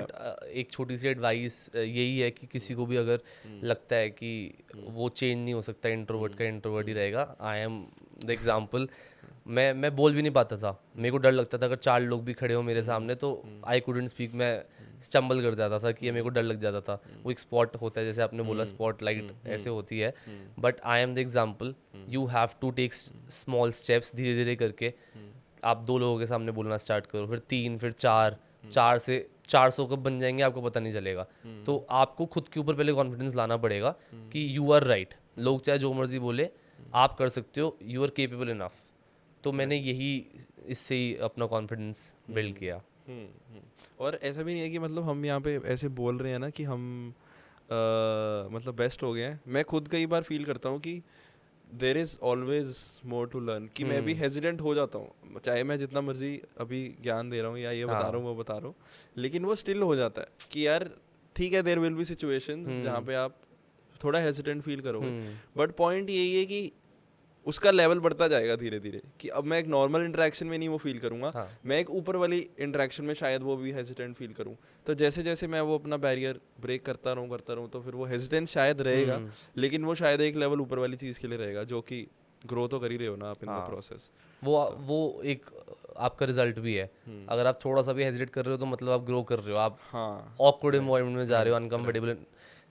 एक छोटी सी एडवाइस यही है कि किसी को भी अगर लगता है कि वो चेंज नहीं हो सकता, इंट्रोवर्ट का इंट्रोवर्ट ही रहेगा. आई एम द एग्जाम्पल. मैं बोल भी नहीं पाता था, मेरे को डर लगता था अगर 4 लोग भी खड़े हो मेरे सामने तो आई कुडंट स्पीक. मैं स्टम्बल कर जाता था कि मेरे को डर लग जाता था. वो एक स्पॉट होता है, जैसे आपने बोला स्पॉट लाइट ऐसे होती है. But I am the example. You have to take small steps, धीरे धीरे करके आप 2 लोगों के सामने बोलना स्टार्ट करो, फिर 3, फिर 4 से 400 कब बन जाएंगे आपको पता नहीं चलेगा. तो आपको खुद के ऊपर पहले कॉन्फिडेंस लाना पड़ेगा कि यू आर राइट. लोग चाहे जो मर्जी बोले, आप कर सकते हो, यू आर केपेबल इनफ. तो मैंने यही इससे ही अपना कॉन्फिडेंस बिल्ड किया. और ऐसा भी नहीं है कि मतलब हम यहाँ पे ऐसे बोल रहे हैं ना कि हम मतलब बेस्ट हो गए हैं. मैं खुद कई बार फील करता हूँ कि there is always more to learn. कि मैं भी हेजिडेंट हो जाता हूँ, चाहे मैं जितना मर्जी अभी ज्ञान दे रहा हूँ या ये बता रहा हूँ वो बता रहा हूँ, लेकिन वो स्टिल हो जाता है कि यार ठीक है, देर विल बी सिचुएशंस जहाँ पे आप थोड़ा हेजिडेंट फील करोगे. बट पॉइंट यही है कि उसका लेवल बढ़ता जाएगा धीरे धीरे. कि अब मैं एक नॉर्मल इंटरेक्शन में नहीं वो फील करूंगा, मैं एक ऊपर वाली इंटरेक्शन में शायद वो भी हेजिटेंट फील करूं. तो जैसे जैसे मैं वो अपना बैरियर ब्रेक करता रहूं तो फिर वो हेजिटेंस शायद रहेगा, लेकिन वो शायद एक लेवल ऊपर वाली चीज़ के लिए रहेगा, जो कि ग्रो तो कर ही रहे हो ना आप इन द प्रोसेस. वो एक आपका रिजल्ट भी है. अगर आप थोड़ा सा भी हेजिटेट कर रहे हो तो मतलब आप ग्रो कर रहे हो. आप ऑकवर्ड एनवायरनमेंट में जा रहे हो, अनकंफर्टेबल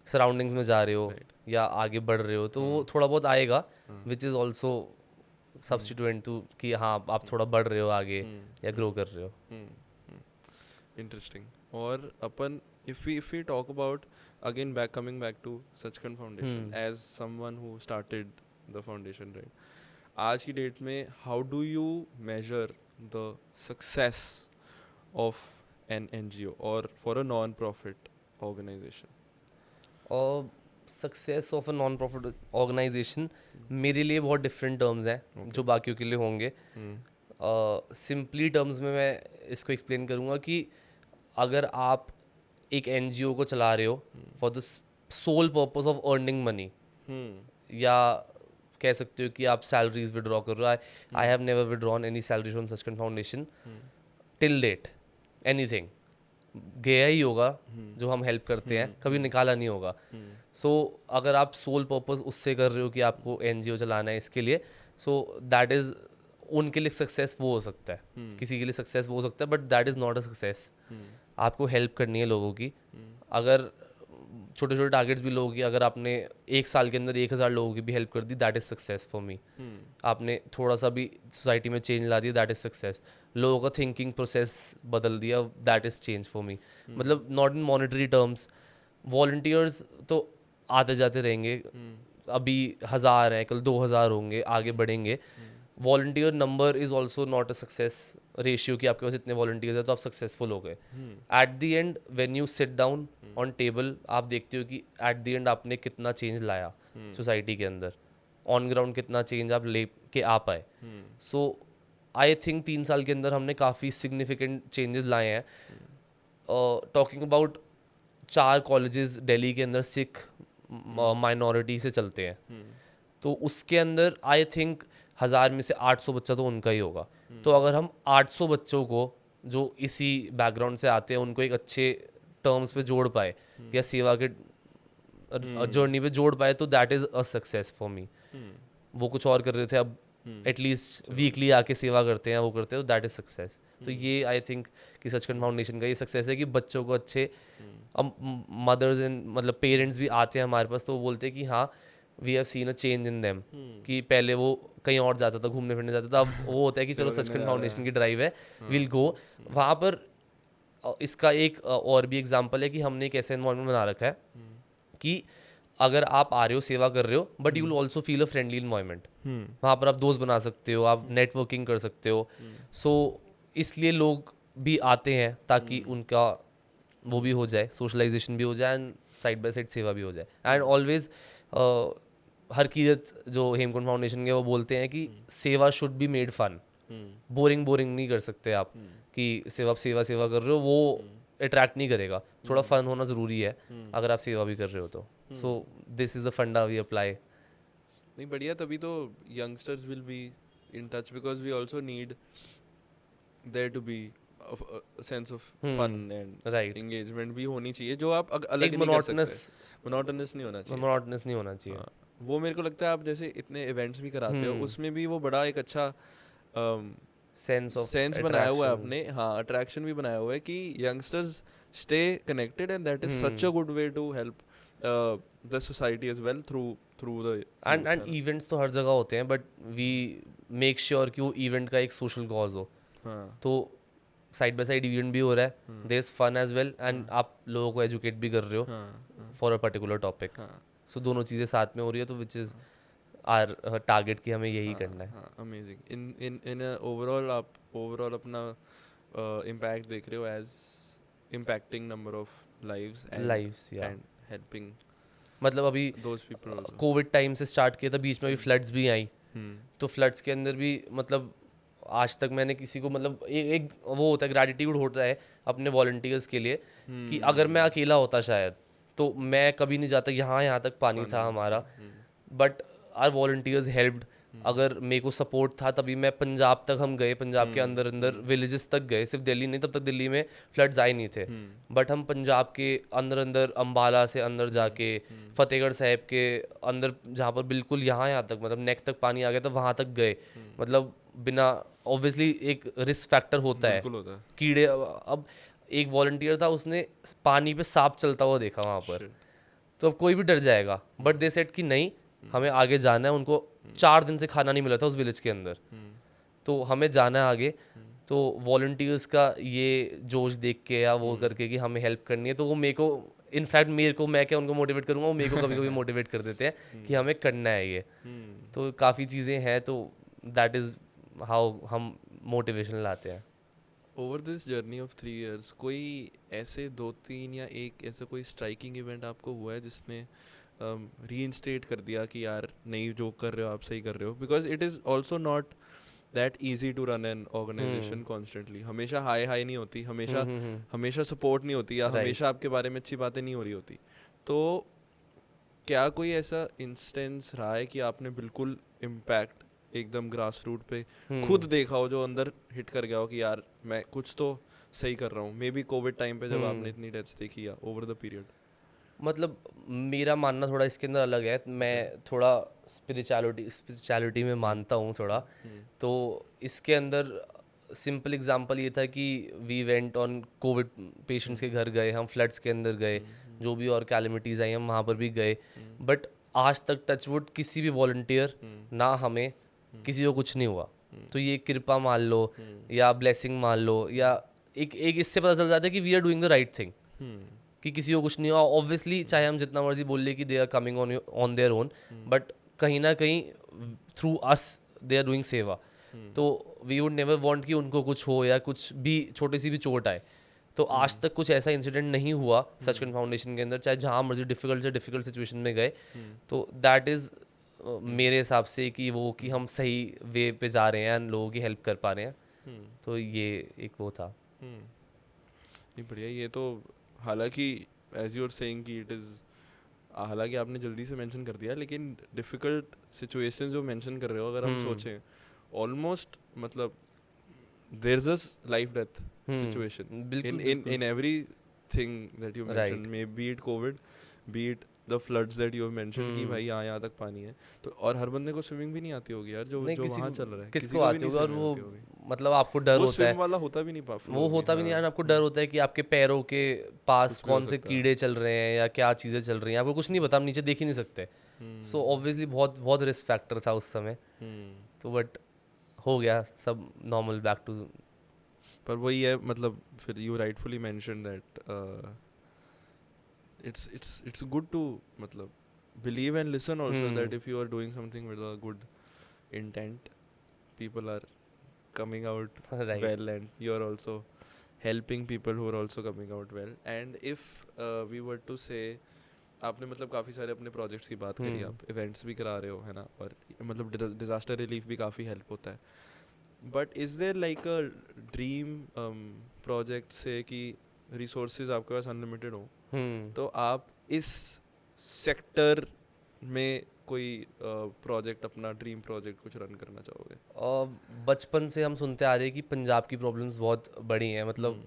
सराउंडिंग्स में जा रहे हो या आगे बढ़ रहे हो, तो वो थोड़ा बहुत आएगा, which is also substituent to कि हाँ आप थोड़ा बढ़ रहे हो आगे या ग्रो कर रहे हो. इंटरेस्टिंग. और अपन if we talk about again coming back to Sachkhand Foundation as someone who started the foundation, right? आज की डेट में how do you measure the success of an NGO or for a non-profit organization? और success of a non profit organization मेरे लिए बहुत डिफरेंट टर्म्स हैं जो बाकियों के लिए होंगे. सिंपली टर्म्स में मैं इसको एक्सप्लेन करूँगा कि अगर आप एक एनजीओ को चला रहे हो for the sole purpose of earning money, या कह सकते हो कि आप सैलरीज विड्रॉ कर रहे हो. I have never withdrawn any salary from Sachkhand Foundation till date. Anything गया ही होगा जो हम हेल्प करते हैं, कभी निकाला नहीं होगा. सो अगर आप सोल पर्पस उससे कर रहे हो कि आपको एनजीओ चलाना है इसके लिए, सो दैट इज़ उनके लिए सक्सेस वो हो सकता है, किसी के लिए सक्सेस वो हो सकता है, but that is not a success. आपको हेल्प करनी है लोगों की. अगर छोटे छोटे टारगेट्स भी लोगों की, अगर आपने 1 साल के अंदर 1000 लोगों की भी हेल्प कर दी, that is success for me. आपने थोड़ा सा भी सोसाइटी में चेंज ला दिया, दैट इज़ सक्सेस. लोगों का थिंकिंग प्रोसेस बदल दिया, that is change for me. मतलब not in monetary terms. Volunteers तो आते जाते रहेंगे, अभी 1000 हैं, कल 2000 होंगे, आगे बढ़ेंगे. Volunteer number is also not a success ratio कि आपके पास इतने वॉलंटियर्स हैं तो आप सक्सेसफुल हो गए. At the end when you sit down on table, आप देखते हो कि एट द एंड आपने कितना चेंज लाया सोसाइटी के अंदर, ऑन ग्राउंड कितना चेंज आप ले के आ पाए. सो आई थिंक 3 साल के अंदर हमने काफ़ी सिग्निफिकेंट चेंजेस लाए हैं. टॉकिंग अबाउट 4 कॉलेजेस दिल्ली के अंदर सिख माइनॉरिटी से चलते हैं, तो उसके अंदर आई थिंक 1000 में से 800 बच्चा तो उनका ही होगा. तो अगर हम 800 बच्चों को जो इसी बैकग्राउंड से आते हैं उनको एक अच्छे टर्म्स पे जोड़ पाए या सेवा के जर्नी पे जोड़ पाए, तो that is a success for मी. वो कुछ और कर रहे थे, अब एटलीस्ट वीकली आके सेवा करते हैं, वो करते हैं, तो दैट इज़ सक्सेस. तो ये आई थिंक कि सचखंड फाउंडेशन का ये सक्सेस है कि बच्चों को अच्छे, अब मदर्स एंड मतलब पेरेंट्स भी आते हैं हमारे पास तो वो बोलते हैं कि हाँ we have seen a change in them. कि पहले वो कहीं और जाता था, घूमने फिरने जाता था, अब वो होता है कि चलो सचखंड फाउंडेशन की ड्राइव है, विल गो वहाँ पर. इसका एक और भी एग्जांपल है कि हमने एक ऐसा एनवायरनमेंट बना रखा है कि अगर आप आ रहे हो, सेवा कर रहे हो, but you will also feel a friendly environment. वहाँ पर आप दोस्त बना सकते हो, आप नेटवर्किंग कर सकते हो. सो इसलिए लोग भी आते हैं ताकि उनका वो भी हो जाए, सोशलाइजेशन भी हो जाए एंड साइड बाय साइड सेवा भी हो जाए. एंड ऑलवेज हर कीरत जो हेमकुंड फाउंडेशन के वो बोलते हैं कि seva should be made fun. Boring नहीं कर सकते आप कि सेवा कर रहे हो, वो अट्रैक्ट नहीं करेगा. थोड़ा फन होना ज़रूरी है अगर आप सेवा भी कर रहे हो तो. So this is the funda we apply. नहीं बढ़िया, तभी तो youngsters will be in touch because we also need there to be sense of fun and right, engagement भी होनी चाहिए जो आप अलग एक नहीं कर सकते, मोनोटोनस मोनोटोनस नहीं होना चाहिए। मोनोटोनस नहीं होना चाहिए। हाँ, वो मेरे को लगता है आप जैसे इतने इवेंट्स भी कराते हो उसमें भी वो बड़ा एक अच्छा सेंस ऑफ सेंस बनाया हुआ है आपने, हाँ अट्रैक्शन भी बनाया हुआ है कि youngsters stay connected and that is such a good way to help the society as well through the and events तो हर जगह होते हैं, बट वी मेक श्योर कि वो इवेंट का एक सोशल कॉज हो। हाँ तो साइड बाय साइड इवेंट भी हो रहा है, there is fun as well, and आप लोगों को एजुकेट भी कर रहे हो हाँ फॉर अ पर्टिकुलर टॉपिक। हाँ सो दोनों चीज़ें साथ में हो रही है, तो विच इज़ आर टारगेट कि हमें यही करना है। हाँ amazing. In in in overall आप ओवरऑल अपना इम्पैक्ट देख रहे हो as impacting number of lives lives, या एंड हेल्पिंग मतलब अभी those people also. Covid time से स्टार्ट किया था, बीच में भी फ्लड्स भी आई, तो फ्लड्स के अंदर भी मतलब आज तक मैंने किसी को मतलब एक वो होता है, ग्रैटिट्यूड होता है अपने वॉलंटियर्स के लिए कि अगर मैं अकेला होता शायद तो मैं कभी नहीं जाता, यहाँ तक पानी था हमारा, बट आर वॉलंटियर्स हेल्प्ड। अगर मेरे को सपोर्ट था तभी मैं पंजाब तक हम गए, पंजाब के अंदर अंदर विलेजेस तक गए, सिर्फ दिल्ली नहीं, तब तक दिल्ली में फ्लड्स आए नहीं थे, बट हम पंजाब के अंदर अंदर अम्बाला से अंदर जाके फतेहगढ़ साहिब के अंदर जहाँ पर बिल्कुल यहाँ तक मतलब नेक तक पानी आ गया था वहाँ तक गए। मतलब बिना ऑब्वियसली एक रिस्क फैक्टर होता है, बिल्कुल होता है। कीड़े, अब एक वॉलंटियर था उसने पानी पे सांप चलता हुआ देखा वहाँ पर, तो अब कोई भी डर जाएगा, बट दे सेड कि नहीं हमें आगे जाना है। उनको 4 दिन से खाना नहीं मिला था उस विलेज के अंदर, तो हमें जाना है आगे। तो वॉलंटियर्स का ये जोश देख के या वो करके कि हमें हेल्प करनी है, तो वो मेरे को इनफैक्ट मेरे को, मैं क्या उनको मोटिवेट करूँगा, वो मेरे को कभी कभी मोटिवेट कर देते हैं कि हमें करना है ये। तो काफ़ी चीज़ें हैं, तो दैट इज़ हाउ हम मोटिवेशन लाते हैं। Over this journey of 3 years कोई ऐसे 2-3 या एक ऐसा कोई स्ट्राइकिंग इवेंट आपको हुआ है जिसने रीइंस्टेट कर दिया कि यार नहीं जो कर रहे हो आप सही कर रहे हो? Because it is also not that easy to run an organization constantly. हमेशा हाई नहीं होती, हमेशा सपोर्ट नहीं होती, या हमेशा आपके बारे में अच्छी बातें नहीं हो रही होती। तो क्या कोई ऐसा इंस्टेंस रहा है कि आपने बिल्कुल इम्पैक्ट एकदम ग्रास रूट पे खुद देखा हो, जो अंदर हिट कर गया हो कि यार मैं कुछ तो सही कर रहा हूँ? मे बी कोविड टाइम पे जब आपने इतनी डेथ्स देखी या ओवर द पीरियड। मतलब मेरा मानना थोड़ा इसके अंदर अलग है, मैं थोड़ा स्पिरिचुअलिटी में मानता हूँ थोड़ा। तो इसके अंदर सिंपल एग्जांपल ये था कि we went on Covid patients के घर गए, हम फ्लड्स के अंदर गए, जो भी और कैलेमिटीज़ आई हम वहाँ पर भी गए, बट आज तक टचवुड किसी भी वॉलंटियर ना हमें किसी को कुछ नहीं हुआ। तो ये कृपा मान लो या ब्लेसिंग मान लो, या एक इससे पता चल जाता है कि we are doing the right thing, कि किसी को कुछ नहीं हुआ। ऑब्वियसली चाहे हम जितना मर्जी बोल ले कि they are coming on their own, but कहीं ना कहीं through us they are doing seva. तो वी वुड नेवर वांट कि उनको कुछ हो या कुछ भी छोटी सी भी चोट आए। तो आज तक कुछ ऐसा इंसिडेंट नहीं हुआ सचखंड फाउंडेशन के अंदर, चाहे जहाँ मर्जी डिफिकल्ट से डिफिकल्ट सिचुएशन में गए। तो दैट इज़ मेरे हिसाब से कि वो कि हम सही वे पे जा रहे हैं, लोगों की हेल्प कर पा रहे हैं। तो ये एक वो था। नहीं बढ़िया, ये तो हालांकि एज यू आर सेइंग कि इट इज़, हालांकि आपने जल्दी से मेंशन कर दिया, लेकिन डिफ़िकल्ट सिचुएशन जो मेंशन कर रहे हो अगर हम सोचें, ऑलमोस्ट मतलब there is a life death situation in everything that you mention, may be it Covid, be it the floods that you have mentioned कि भाई यहाँ तक पानी है। तो और हर बंदे को स्विमिंग भी नहीं आती होगी यार, जो वहाँ चल रहा है, किसको आती होगी, और वो मतलब आपको डर होता है, स्विम वाला होता भी नहीं, वो होता भी नहीं है, आपको डर होता है कि आपके पैरों के पास कौन से कीड़े चल रहे हैं या क्या चीज़ें चल रही हैं, आपको कुछ नहीं पता, आप नीचे देख ही नहीं सकते। सो ऑब्वियसली बहुत बहुत रिस्क फैक्टर था उस समय। तो बट हो गया सब नॉर्मल, बैक टू। पर वही है, मतलब फिर you rightfully mention that it's good to मतलब believe and listen also that if you are doing something with a good intent, people are coming out well, and you are also helping people who are also coming out well. And if we were to say, आपने मतलब काफ़ी सारे अपने प्रोजेक्ट्स की बात करी, आप इवेंट्स भी करा रहे हो है ना, और मतलब डिज़ास्टर रिलीफ भी काफ़ी हेल्प होता है, but is there like a dream project से कि रिसोर्सेज आपके पास अनलिमिटेड हो, तो आप इस सेक्टर में कोई प्रोजेक्ट अपना ड्रीम प्रोजेक्ट कुछ रन करना चाहोगे? बचपन से हम सुनते आ रहे हैं कि पंजाब की प्रॉब्लम्स बहुत बड़ी हैं, मतलब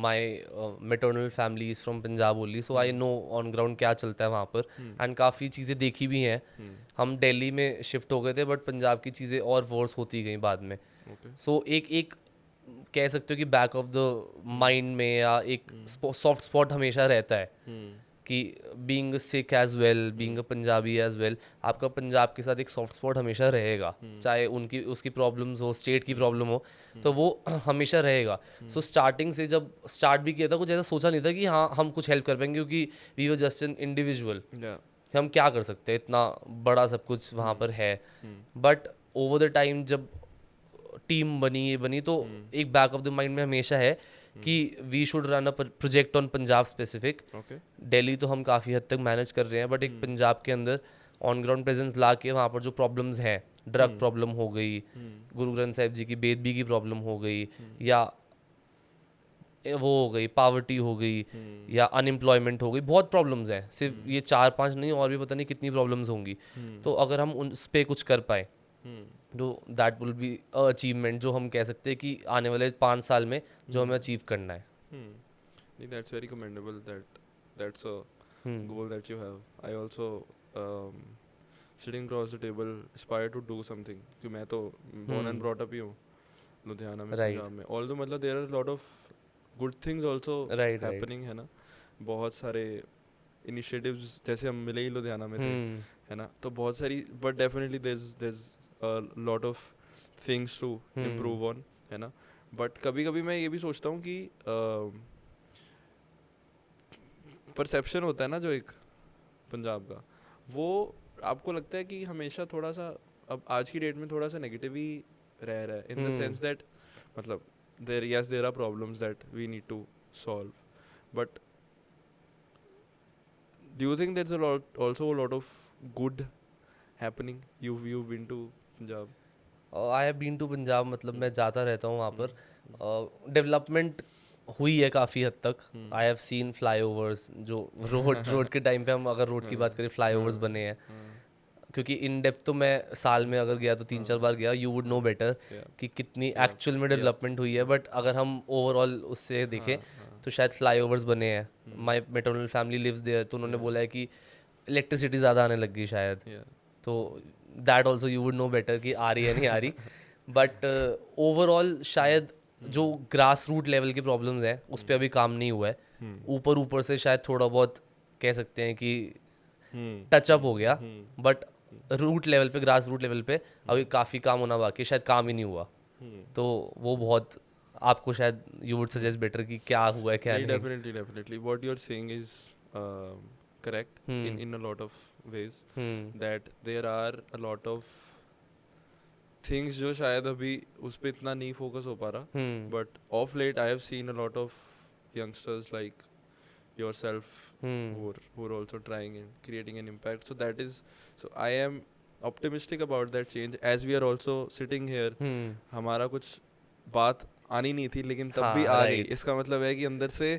my maternal family is from Punjab only, so I know on ground क्या चलता है वहाँ पर, एंड काफ़ी चीज़ें देखी भी हैं. हम दिल्ली में शिफ्ट हो गए थे बट पंजाब की चीज़ें और वर्स होती गई बाद में. सो एक कह सकते हो कि बैक ऑफ द माइंड में या एक सॉफ्ट स्पॉट हमेशा रहता है कि being Sikh as well, being a Punjabi as well, आपका पंजाब के साथ एक सॉफ्ट स्पॉट हमेशा रहेगा, चाहे उनकी उसकी प्रॉब्लम्स हो, स्टेट की प्रॉब्लम हो, तो वो हमेशा रहेगा. सो स्टार्टिंग से जब स्टार्ट भी किया था, कुछ ऐसा सोचा नहीं था कि हाँ हम कुछ हेल्प कर पाएंगे, क्योंकि we were just an individual. हम क्या कर सकते हैं, इतना बड़ा सब कुछ वहाँ पर है. बट ओवर द टाइम जब टीम बनी, ये बनी, तो एक बैक ऑफ द माइंड में हमेशा है कि we should run a project on Punjab specific. Delhi तो हम काफ़ी हद तक मैनेज कर रहे हैं, बट एक पंजाब के अंदर ऑन ग्राउंड प्रेजेंस ला के वहाँ पर जो प्रॉब्लम्स हैं, ड्रग प्रॉब्लम हो गई, गुरु ग्रंथ साहिब जी की बेदबी की प्रॉब्लम हो गई, या वो हो गई पावर्टी हो गई, या अनएम्प्लॉयमेंट हो गई, बहुत प्रॉब्लम्स हैं. सिर्फ ये 4-5 नहीं, और भी पता नहीं कितनी प्रॉब्लम्स होंगी. तो अगर हम उस पर कुछ कर पाए तो दैट विल बी अचीवमेंट, जो हम कह सकते हैं कि आने वाले 5 साल में जो हमें अचीव करना है. That's very commendable. That's a goal that you have. I also sitting across the table aspire to do something. क्योंकि मैं तो born and brought up ही हूँ लुधियाना में, पंजाब में. Although मतलब there are a lot of good things also happening है ना, बहुत सारे initiatives, जैसे हम मिले ही लुधियाना में थे, है ना, तो बहुत सारी, but definitely there's a lot of things to improve on, है ना. बट कभी कभी मैं ये भी सोचता हूँ कि परसेप्शन होता है ना जो एक पंजाब का, वो आपको लगता है कि हमेशा थोड़ा सा, अब आज की डेट में थोड़ा सा नेगेटिव ही रह रहा है, इन द सेंस दैट मतलब there are problems that we need to solve, but do you think there is also a lot of good happening? you've been to Punjab? I have been to Punjab, मतलब मैं जाता रहता हूँ वहाँ पर. डेवलपमेंट हुई है काफ़ी हद तक. आई हैव सीन फ्लाईओवर्स, जो रोड के टाइम पे हम अगर रोड की बात करें, फ्लाईओवर्स बने हैं. क्योंकि इन डेप्थ तो मैं साल में अगर गया तो 3-4 बार गया. यू वुड नो बेटर कि कितनी एक्चुअल में डेवलपमेंट हुई है. बट अगर हम ओवरऑल उससे देखें तो शायद फ्लाईओवर्स बने हैं. माई मैटरनल फैमिली लिव्स देयर, तो उन्होंने बोला है कि इलेक्ट्रिसिटी ज़्यादा आने लग गई शायद. तो that also you would know better कि आ रही है नहीं आ रही. बट ओवरऑल शायद जो ग्रास रूट लेवल की प्रॉब्लम्स हैं उस पर अभी काम नहीं हुआ है. ऊपर से शायद थोड़ा बहुत कह सकते हैं कि टचअप हो गया, बट रूट लेवल पे, ग्रास रूट लेवल पे अभी काफ़ी काम होना बाकी है, शायद काम ही नहीं हुआ. तो वो बहुत आपको शायद यू वुड सजेस्ट बेटर कि क्या हुआ है क्या नहीं. Definitely what you are saying is correct in a lot of ways, that there are a lot of things जो शायद अभी उस पे इतना नहीं फोकस हो पा रहा, but of late I have seen a lot of youngsters like yourself who are also trying and creating an impact. So I am optimistic about that change, as we are also sitting here. हमारा कुछ बात आनी नहीं थी लेकिन तब भी आ गई. इसका मतलब है कि अंदर से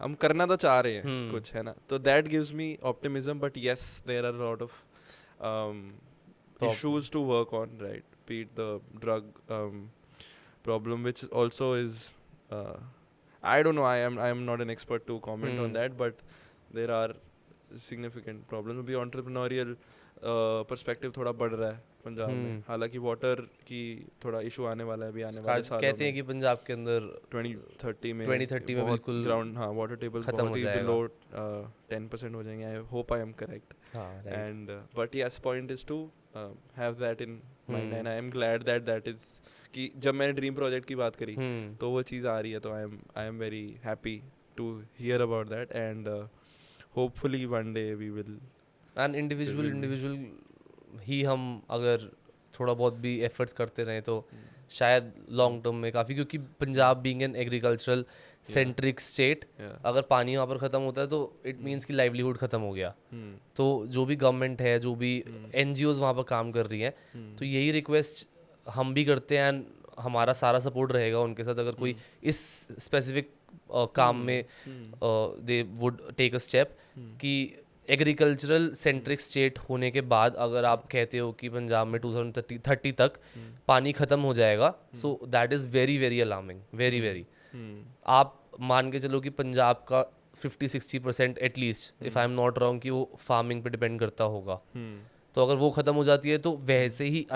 हम करना तो चाह रहे हैं कुछ, है ना. तो that gives me optimism. But yes, there are lot of issues to work on, right? Be it the drug problem, which also is I don't know, I am not an expert to comment on that, but there are significant problems. भी entrepreneurial perspective थोड़ा बढ़ रहा है पंजाब में. हालांकि वाटर की थोड़ा इशू आने वाला है अभी आने वाले सालों में. कहते हैं कि पंजाब के अंदर 2030 में बिल्कुल ग्राउंड, हाँ, वाटर टेबल बहुत ही बिलो 10% हो जाएंगे. I hope I am correct. And but yes, point is to have that in mind, and I am glad that is कि जब मैंने ड्रीम प्रोजेक्ट की बात करी तो वो चीज़ आ रही है. तो I am very happy to hear about that, and hopefully one day we will. And individual ही हम अगर थोड़ा बहुत भी एफर्ट्स करते रहें तो शायद लॉन्ग टर्म में काफ़ी, क्योंकि Punjab being an agricultural centric state, अगर पानी वहाँ पर ख़त्म होता है तो इट मीन्स कि लाइवलीहुड ख़त्म हो गया. तो जो भी गवर्नमेंट है, जो भी NGOs वहाँ पर काम कर रही हैं, तो यही रिक्वेस्ट हम भी करते हैं, एंड हमारा सारा सपोर्ट रहेगा उनके साथ. अगर कोई इस स्पेसिफिक काम में they would take a step कि एग्रीकल्चरल सेंट्रिक स्टेट होने के बाद अगर आप कहते हो कि पंजाब में 2030 तक पानी ख़त्म हो जाएगा, so that is very very alarming, very very. आप मान के चलो कि पंजाब का 50-60% at least, if I am not wrong, कि वो फार्मिंग पे डिपेंड करता होगा। तो अगर वो ख़त्म हो जाती है तो वैसे ही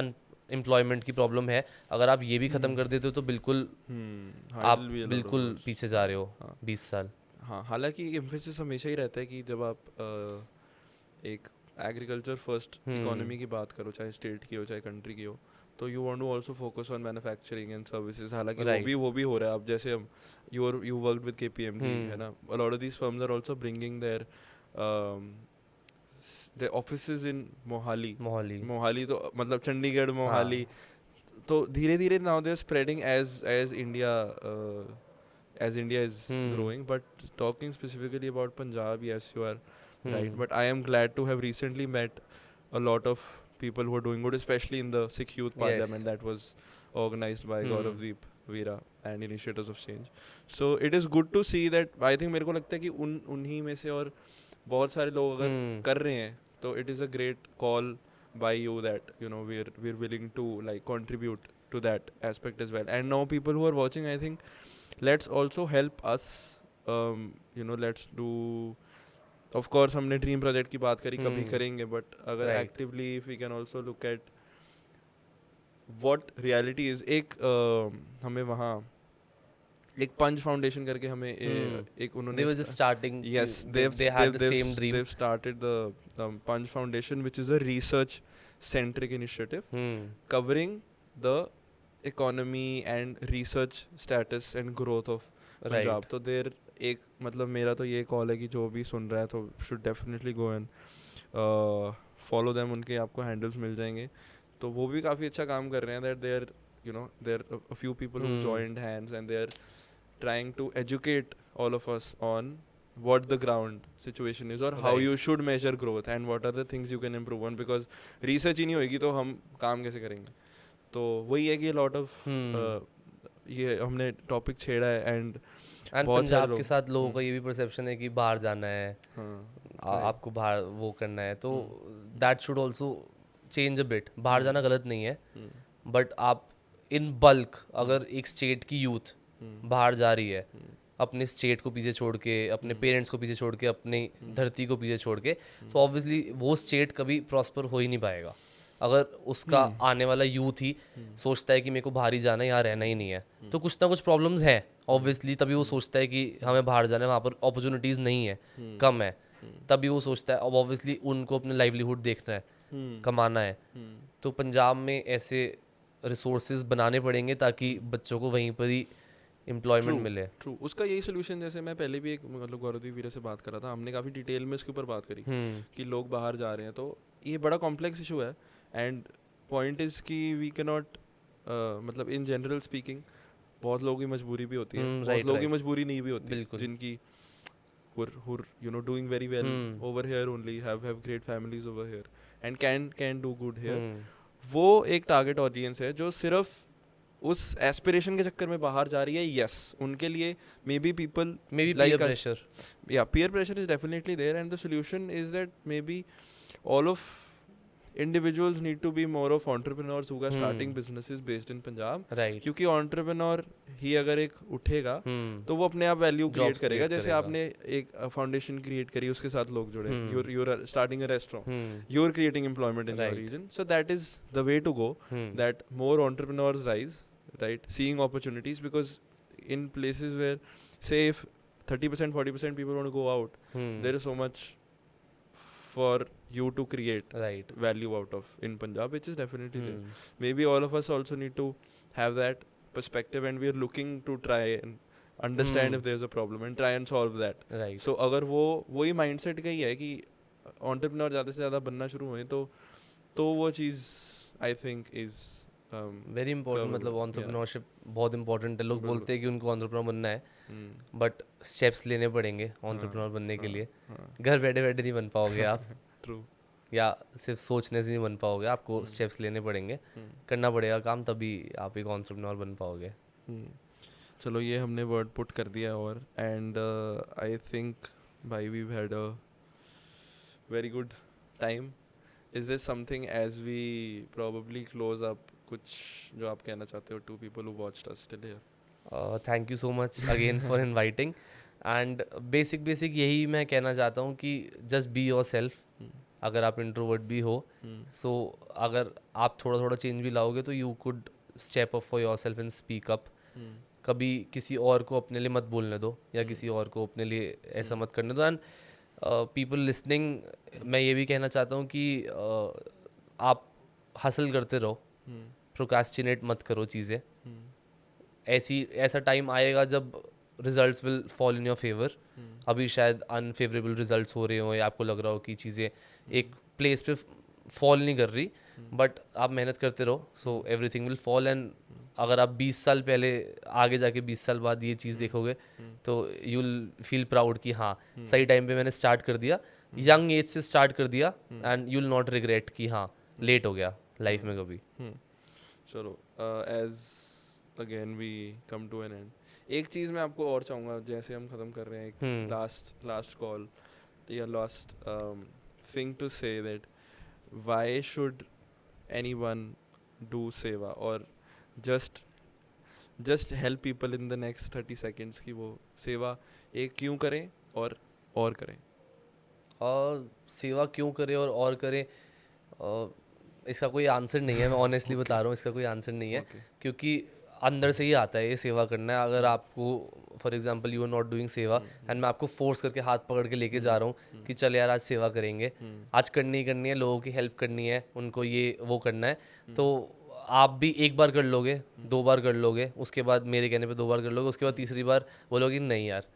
एम्प्लॉयमेंट की प्रॉब्लम है। अगर आप ये भी ख़त्म कर देते हो तो बिल्कुल आप बिल्कुल पीछे जा रहे हो 20 साल। हाँ, हालांकि एम्फेसिस हमेशा ही रहता है कि जब आप एक एग्रीकल्चर फर्स्ट इकोनॉमी की बात करो, चाहे स्टेट की हो चाहे कंट्री की हो, तो you want to also focus on manufacturing and services. हालांकि वो भी हो रहा है अब, जैसे हम यू वर्कड विद केपीएमजी, है ना, a lot of these firms are also bringing their the offices in Mohali तो मतलब चंडीगढ़, मोहाली, तो धीरे धीरे now they are spreading as India is growing. But talking specifically about Punjab, yes, you are right. But I am glad to have recently met a lot of people who are doing good, especially in the Sikh Youth Parliament that was organized by Gauravdeep Veera and Initiators of Change. So it is good to see that. I think मेरे को लगता है कि उन्हीं में से और बहुत सारे लोग अगर कर रहे हैं, तो it is a great call by you that, you know, we're willing to like contribute to that aspect as well. And now people who are watching, I think, let's also help us, you know, let's do, of course हमने ड्रीम प्रोजेक्ट की बात करी, कभी करेंगे, बट अगर actively if we can also look at what reality is. एक हमें वहाँ एक पंच फाउंडेशन करके हमें एक उन्होंने they were just starting, yes, they had the same dream. they've started the Punch Foundation, which is a research centric initiative covering the economy and research status and growth of Punjab. तो देर एक मतलब मेरा तो ये कॉल है कि जो भी सुन रहा है तो should definitely go and follow them. उनके आपको हैंडल्स मिल जाएंगे, तो वो भी काफ़ी अच्छा काम कर रहे हैं. that they're, you know, there are a few people who joined hands and they're trying to educate all of us on what the ground situation is or how you should measure growth and what are the things you can improve on, because research ही नहीं होगी तो हम काम कैसे करेंगे. तो वही है कि lot of ये हमने टॉपिक छेड़ा है. एंड पंजाब के साथ लोगों का ये भी परसेप्शन है कि बाहर जाना है, आपको बाहर वो करना है, तो that should also change a bit. बाहर जाना गलत नहीं है, बट आप इन बल्क अगर एक स्टेट की यूथ बाहर जा रही है अपने स्टेट को पीछे छोड़ के, अपने पेरेंट्स को पीछे छोड़ के, अपनी धरती को पीछे छोड़ के, तो ऑब्वियसली वो स्टेट कभी प्रॉस्पर हो ही नहीं पाएगा. अगर उसका आने वाला यूथ ही सोचता है कि मेरे को बाहर ही जाना है, यहाँ रहना ही नहीं है, तो कुछ ना कुछ प्रॉब्लम्स हैं ऑब्वियसली. तभी वो सोचता है कि हमें बाहर जाना है, वहाँ पर अपॉर्चुनिटीज़ नहीं है, कम है, तभी वो सोचता है. अब ऑब्वियसली उनको अपने लाइवलीहुड देखना है, कमाना है, तो पंजाब में ऐसे रिसोर्सेज बनाने पड़ेंगे ताकि बच्चों को वहीं पर ही एम्प्लॉयमेंट मिले. ट्रू. उसका यही सोल्यूशन, जैसे मैं पहले भी एक मतलब गौरवदीप वीरा से बात कर रहा था, हमने काफ़ी डिटेल में इसके ऊपर बात करी कि लोग बाहर जा रहे हैं, तो ये बड़ा कॉम्प्लेक्स इशू है. एंड पॉइंट इज़ कि वी कैन नॉट मतलब इन जनरल स्पीकिंग बहुत लोगों की मजबूरी भी होती है, बहुत लोगों की मजबूरी नहीं भी होती, जिनकी who you know doing very well over here only, have great families over here and can do good here. वो एक टारगेट ऑडियंस है जो सिर्फ उस एस्पिरेशन के चक्कर में बाहर जा रही है. यस, उनके लिए may be people peer pressure. Yeah, peer pressure is definitely there, and the solution is that maybe all of individuals need to be more of entrepreneurs who are starting businesses based in Punjab. Right. क्योंकि entrepreneur ही अगर एक उठेगा तो वो अपने आप वैल्यू क्रिएट करेगा. जैसे आपने एक फाउंडेशन क्रिएट करी, उसके साथ लोग जुड़े, you're starting a restaurant, you're creating employment in your region. So that is the way to go, that more entrepreneurs rise, right, seeing opportunities, because in places where say if 30% 40% people want to go out, there is so much for you to create value out of in Punjab, which is definitely there. Maybe all of us also need to have that perspective, and we are looking to try and understand if there's a problem and try and solve that. Right. So अगर वही mindset का ही है कि entrepreneur ज़्यादा से ज़्यादा बनना शुरू हुए, तो वो चीज़ I think is very important. मतलब एंटरप्रेन्योरशिप बहुत इंपॉर्टेंट है. लोग बोलते हैं कि उनको एंटरप्रेन्योर बनना है, बट स्टेप्स लेने पड़ेंगे एंटरप्रेन्योर बनने के लिए. घर बैठे बैठे नहीं बन पाओगे आप. ट्रू. या सिर्फ सोचने से नहीं बन पाओगे, आपको स्टेप्स लेने पड़ेंगे, करना पड़ेगा काम, तभी आप एक एंटरप्रेन्योर बन पाओगे. चलो, ये हमने वर्ड पुट कर दिया. और एंड आई थिंक भाई we had a very good time. Is there something as we probably close up, कुछ जो आप कहना चाहते हो to people who watched us till here? Thank you so much again for inviting and basic यही मैं कहना चाहता हूँ कि जस्ट बी योर सेल्फ. अगर आप इंट्रोवर्ट भी हो सो अगर आप थोड़ा थोड़ा चेंज भी लाओगे तो you could step up for your self and speak up. कभी किसी और को अपने लिए मत बोलने दो या किसी और को अपने लिए ऐसा मत करने दो. एंड पीपल लिसनिंग, मैं ये भी कहना चाहता हूँ कि आप हासिल करते रहो, प्रोक्रास्टिनेट मत करो चीज़ें. ऐसा टाइम आएगा जब results will fall in your favour. अभी शायद अनफेवरेबल रिजल्ट्स हो रहे हो या आपको लग रहा हो कि चीज़ें एक प्लेस पे फॉल नहीं कर रही, बट आप मेहनत करते रहो so everything will fall. And अगर आप 20 साल पहले आगे जाके 20 साल बाद ये चीज़ देखोगे तो यू विल फील प्राउड कि हाँ सही टाइम पे मैंने स्टार्ट कर दिया, यंग एज से स्टार्ट कर दिया. And you will not regret कि हाँ लेट हो गया लाइफ में कभी. चलो as again we come to an end, एक चीज़ मैं आपको और चाहूँगा जैसे हम ख़त्म कर रहे हैं, एक लास्ट कॉल या last thing to say that why should anyone do seva और just help people in the next 30 seconds कि वो सेवा एक क्यों करें और करें. और सेवा क्यों करें और करें, इसका कोई आंसर नहीं है. मैं ऑनेस्टली बता रहा हूँ, इसका कोई आंसर नहीं है. क्योंकि अंदर से ही आता है ये सेवा करना है. अगर आपको for example you are not doing seva and मैं आपको फोर्स करके हाथ पकड़ के लेके जा रहा हूँ कि चल यार आज सेवा करेंगे, आज करनी है, लोगों की हेल्प करनी है, उनको ये वो करना है, तो आप भी एक बार कर लोगे, 2 बार कर लोगे, उसके बाद मेरे कहने पे 2 बार कर लोगे, उसके बाद तीसरी बार बोलोगे नहीं यार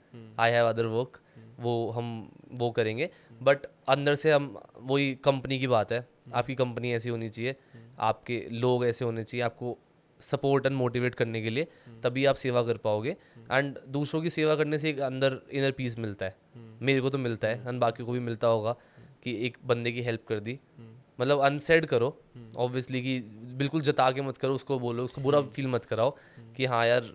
आई हैव अदर वर्क, वो करेंगे. बट अंदर से हम वही कंपनी की बात है, आपकी कंपनी ऐसी होनी चाहिए, आपके लोग ऐसे होने चाहिए आपको सपोर्ट एंड मोटिवेट करने के लिए, तभी आप सेवा कर पाओगे. एंड दूसरों की सेवा करने से एक अंदर इनर पीस मिलता है. मेरे को तो मिलता है एंड बाकी को भी मिलता होगा कि एक बंदे की हेल्प कर दी. मतलब अनसेड करो ऑब्वियसली, कि बिल्कुल जता के मत करो, उसको बोलो, उसको बुरा फील मत कराओ कि हाँ यार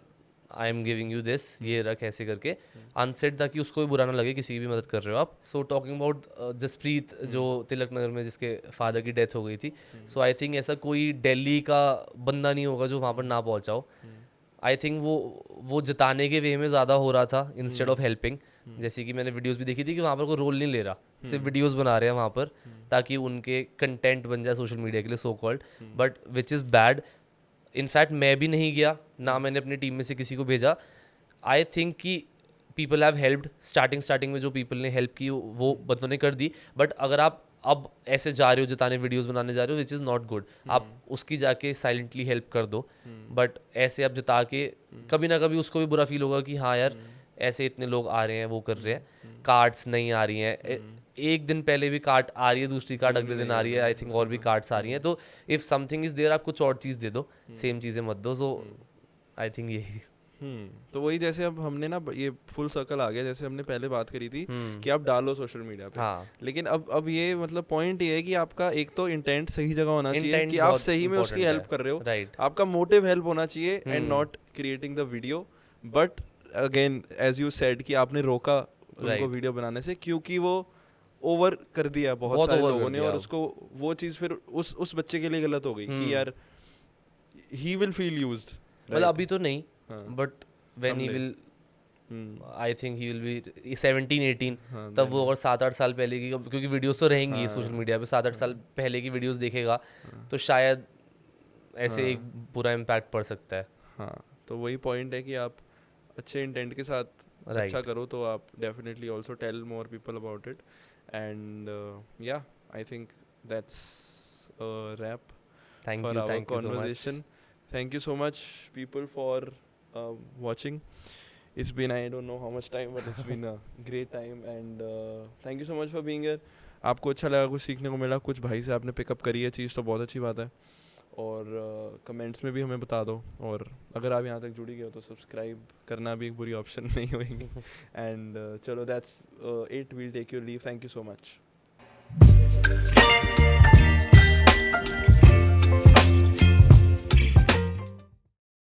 I am giving you this, ये रख ऐसे करके. अनसेड ताकि उसको भी बुरा ना लगे, किसी की भी मदद कर रहे हो आप. सो टॉकिंग अबाउट जसप्रीत जो तिलक नगर में जिसके फादर की डेथ हो गई थी, सो आई थिंक ऐसा कोई दिल्ली का बंदा नहीं होगा जो वहाँ पर ना पहुँचाओ. आई थिंक वो जताने के वे में ज़्यादा हो रहा था इंस्टेड ऑफ हेल्पिंग. जैसे कि मैंने वीडियोस भी देखी थी कि वहाँ पर कोई रोल नहीं ले रहा, सिर्फ वीडियोस बना रहे हैं वहाँ पर ताकि उनके कंटेंट बन जाए सोशल मीडिया के लिए so called, but which is bad. In fact मैं भी नहीं गया, ना मैंने अपनी टीम में से किसी को भेजा. आई थिंक कि पीपल हैव हेल्प्ड. स्टार्टिंग में जो पीपल ने हेल्प की वो बंदों ने कर दी. बट अगर आप अब ऐसे जा रहे हो जताने, वीडियोस बनाने जा रहे हो, विच इज़ नॉट गुड. आप उसकी जाके साइलेंटली हेल्प कर दो. बट ऐसे आप जता के कभी ना कभी उसको भी बुरा फील होगा कि हाँ यार ऐसे इतने लोग आ रहे हैं, वो कर रहे हैं, कार्ड्स नहीं आ रही हैं, एक दिन पहले भी कार्ड आ रही है, दूसरी कार्ड अगले दिन आ रही है, आई थिंक और भी कार्ड्स आ रही हैं. तो इफ़ समथिंग इज़ देयर आप कुछ और चीज़ दे दो, सेम चीज़ें मत दो. सो आई थिंक यही. तो वही जैसे अब हमने ना ये फुल सर्कल आ गया, जैसे हमने पहले बात करी थी कि आप डालो सोशल मीडिया पे. हाँ. लेकिन अब ये मतलब पॉइंट ये है कि आपका एक तो इंटेंट सही जगह होना चाहिए कि आप सही में उसकी हेल्प कर रहे हो. राइट. आपका मोटिव हेल्प होना चाहिए and not creating the video. But again as you said कि आपने रोका उनको वीडियो बनाने से क्योंकि वो ओवर कर दिया बहुत सारे लोगों ने, और उसको वो चीज़ फिर उस बच्चे के लिए गलत हो गई कि यार ही विल फील यूज्ड. मतलब अभी तो नहीं, but when he will, I think he will be 17-18, तब वो और 7-8 साल पहले की, क्योंकि वीडियोस तो रहेंगी सोशल मीडिया पे, 7-8 साल पहले की वीडियोस देखेगा तो शायद ऐसे एक बुरा इम्पैक्ट पड़ सकता है. हाँ, तो वही पॉइंट है कि आप अच्छे इंटेंट के साथ अच्छा करो तो आप definitely also tell more people about it. And yeah I think that's a wrap for our conversation. Thank you so much people for watching. It's been, I don't know how much time, but it's been a great time and thank you so much for being here. आपको अच्छा लगा, कुछ सीखने को मिला, कुछ भाई से आपने पिकअप करी है चीज़, तो बहुत अच्छी बात है. और कमेंट्स में भी हमें बता दो, और अगर आप यहाँ तक जुड़ी गए हो तो सब्सक्राइब करना भी एक बुरी ऑप्शन नहीं होगी. एंड चलो that's it, we'll take your leave. Thank you so much.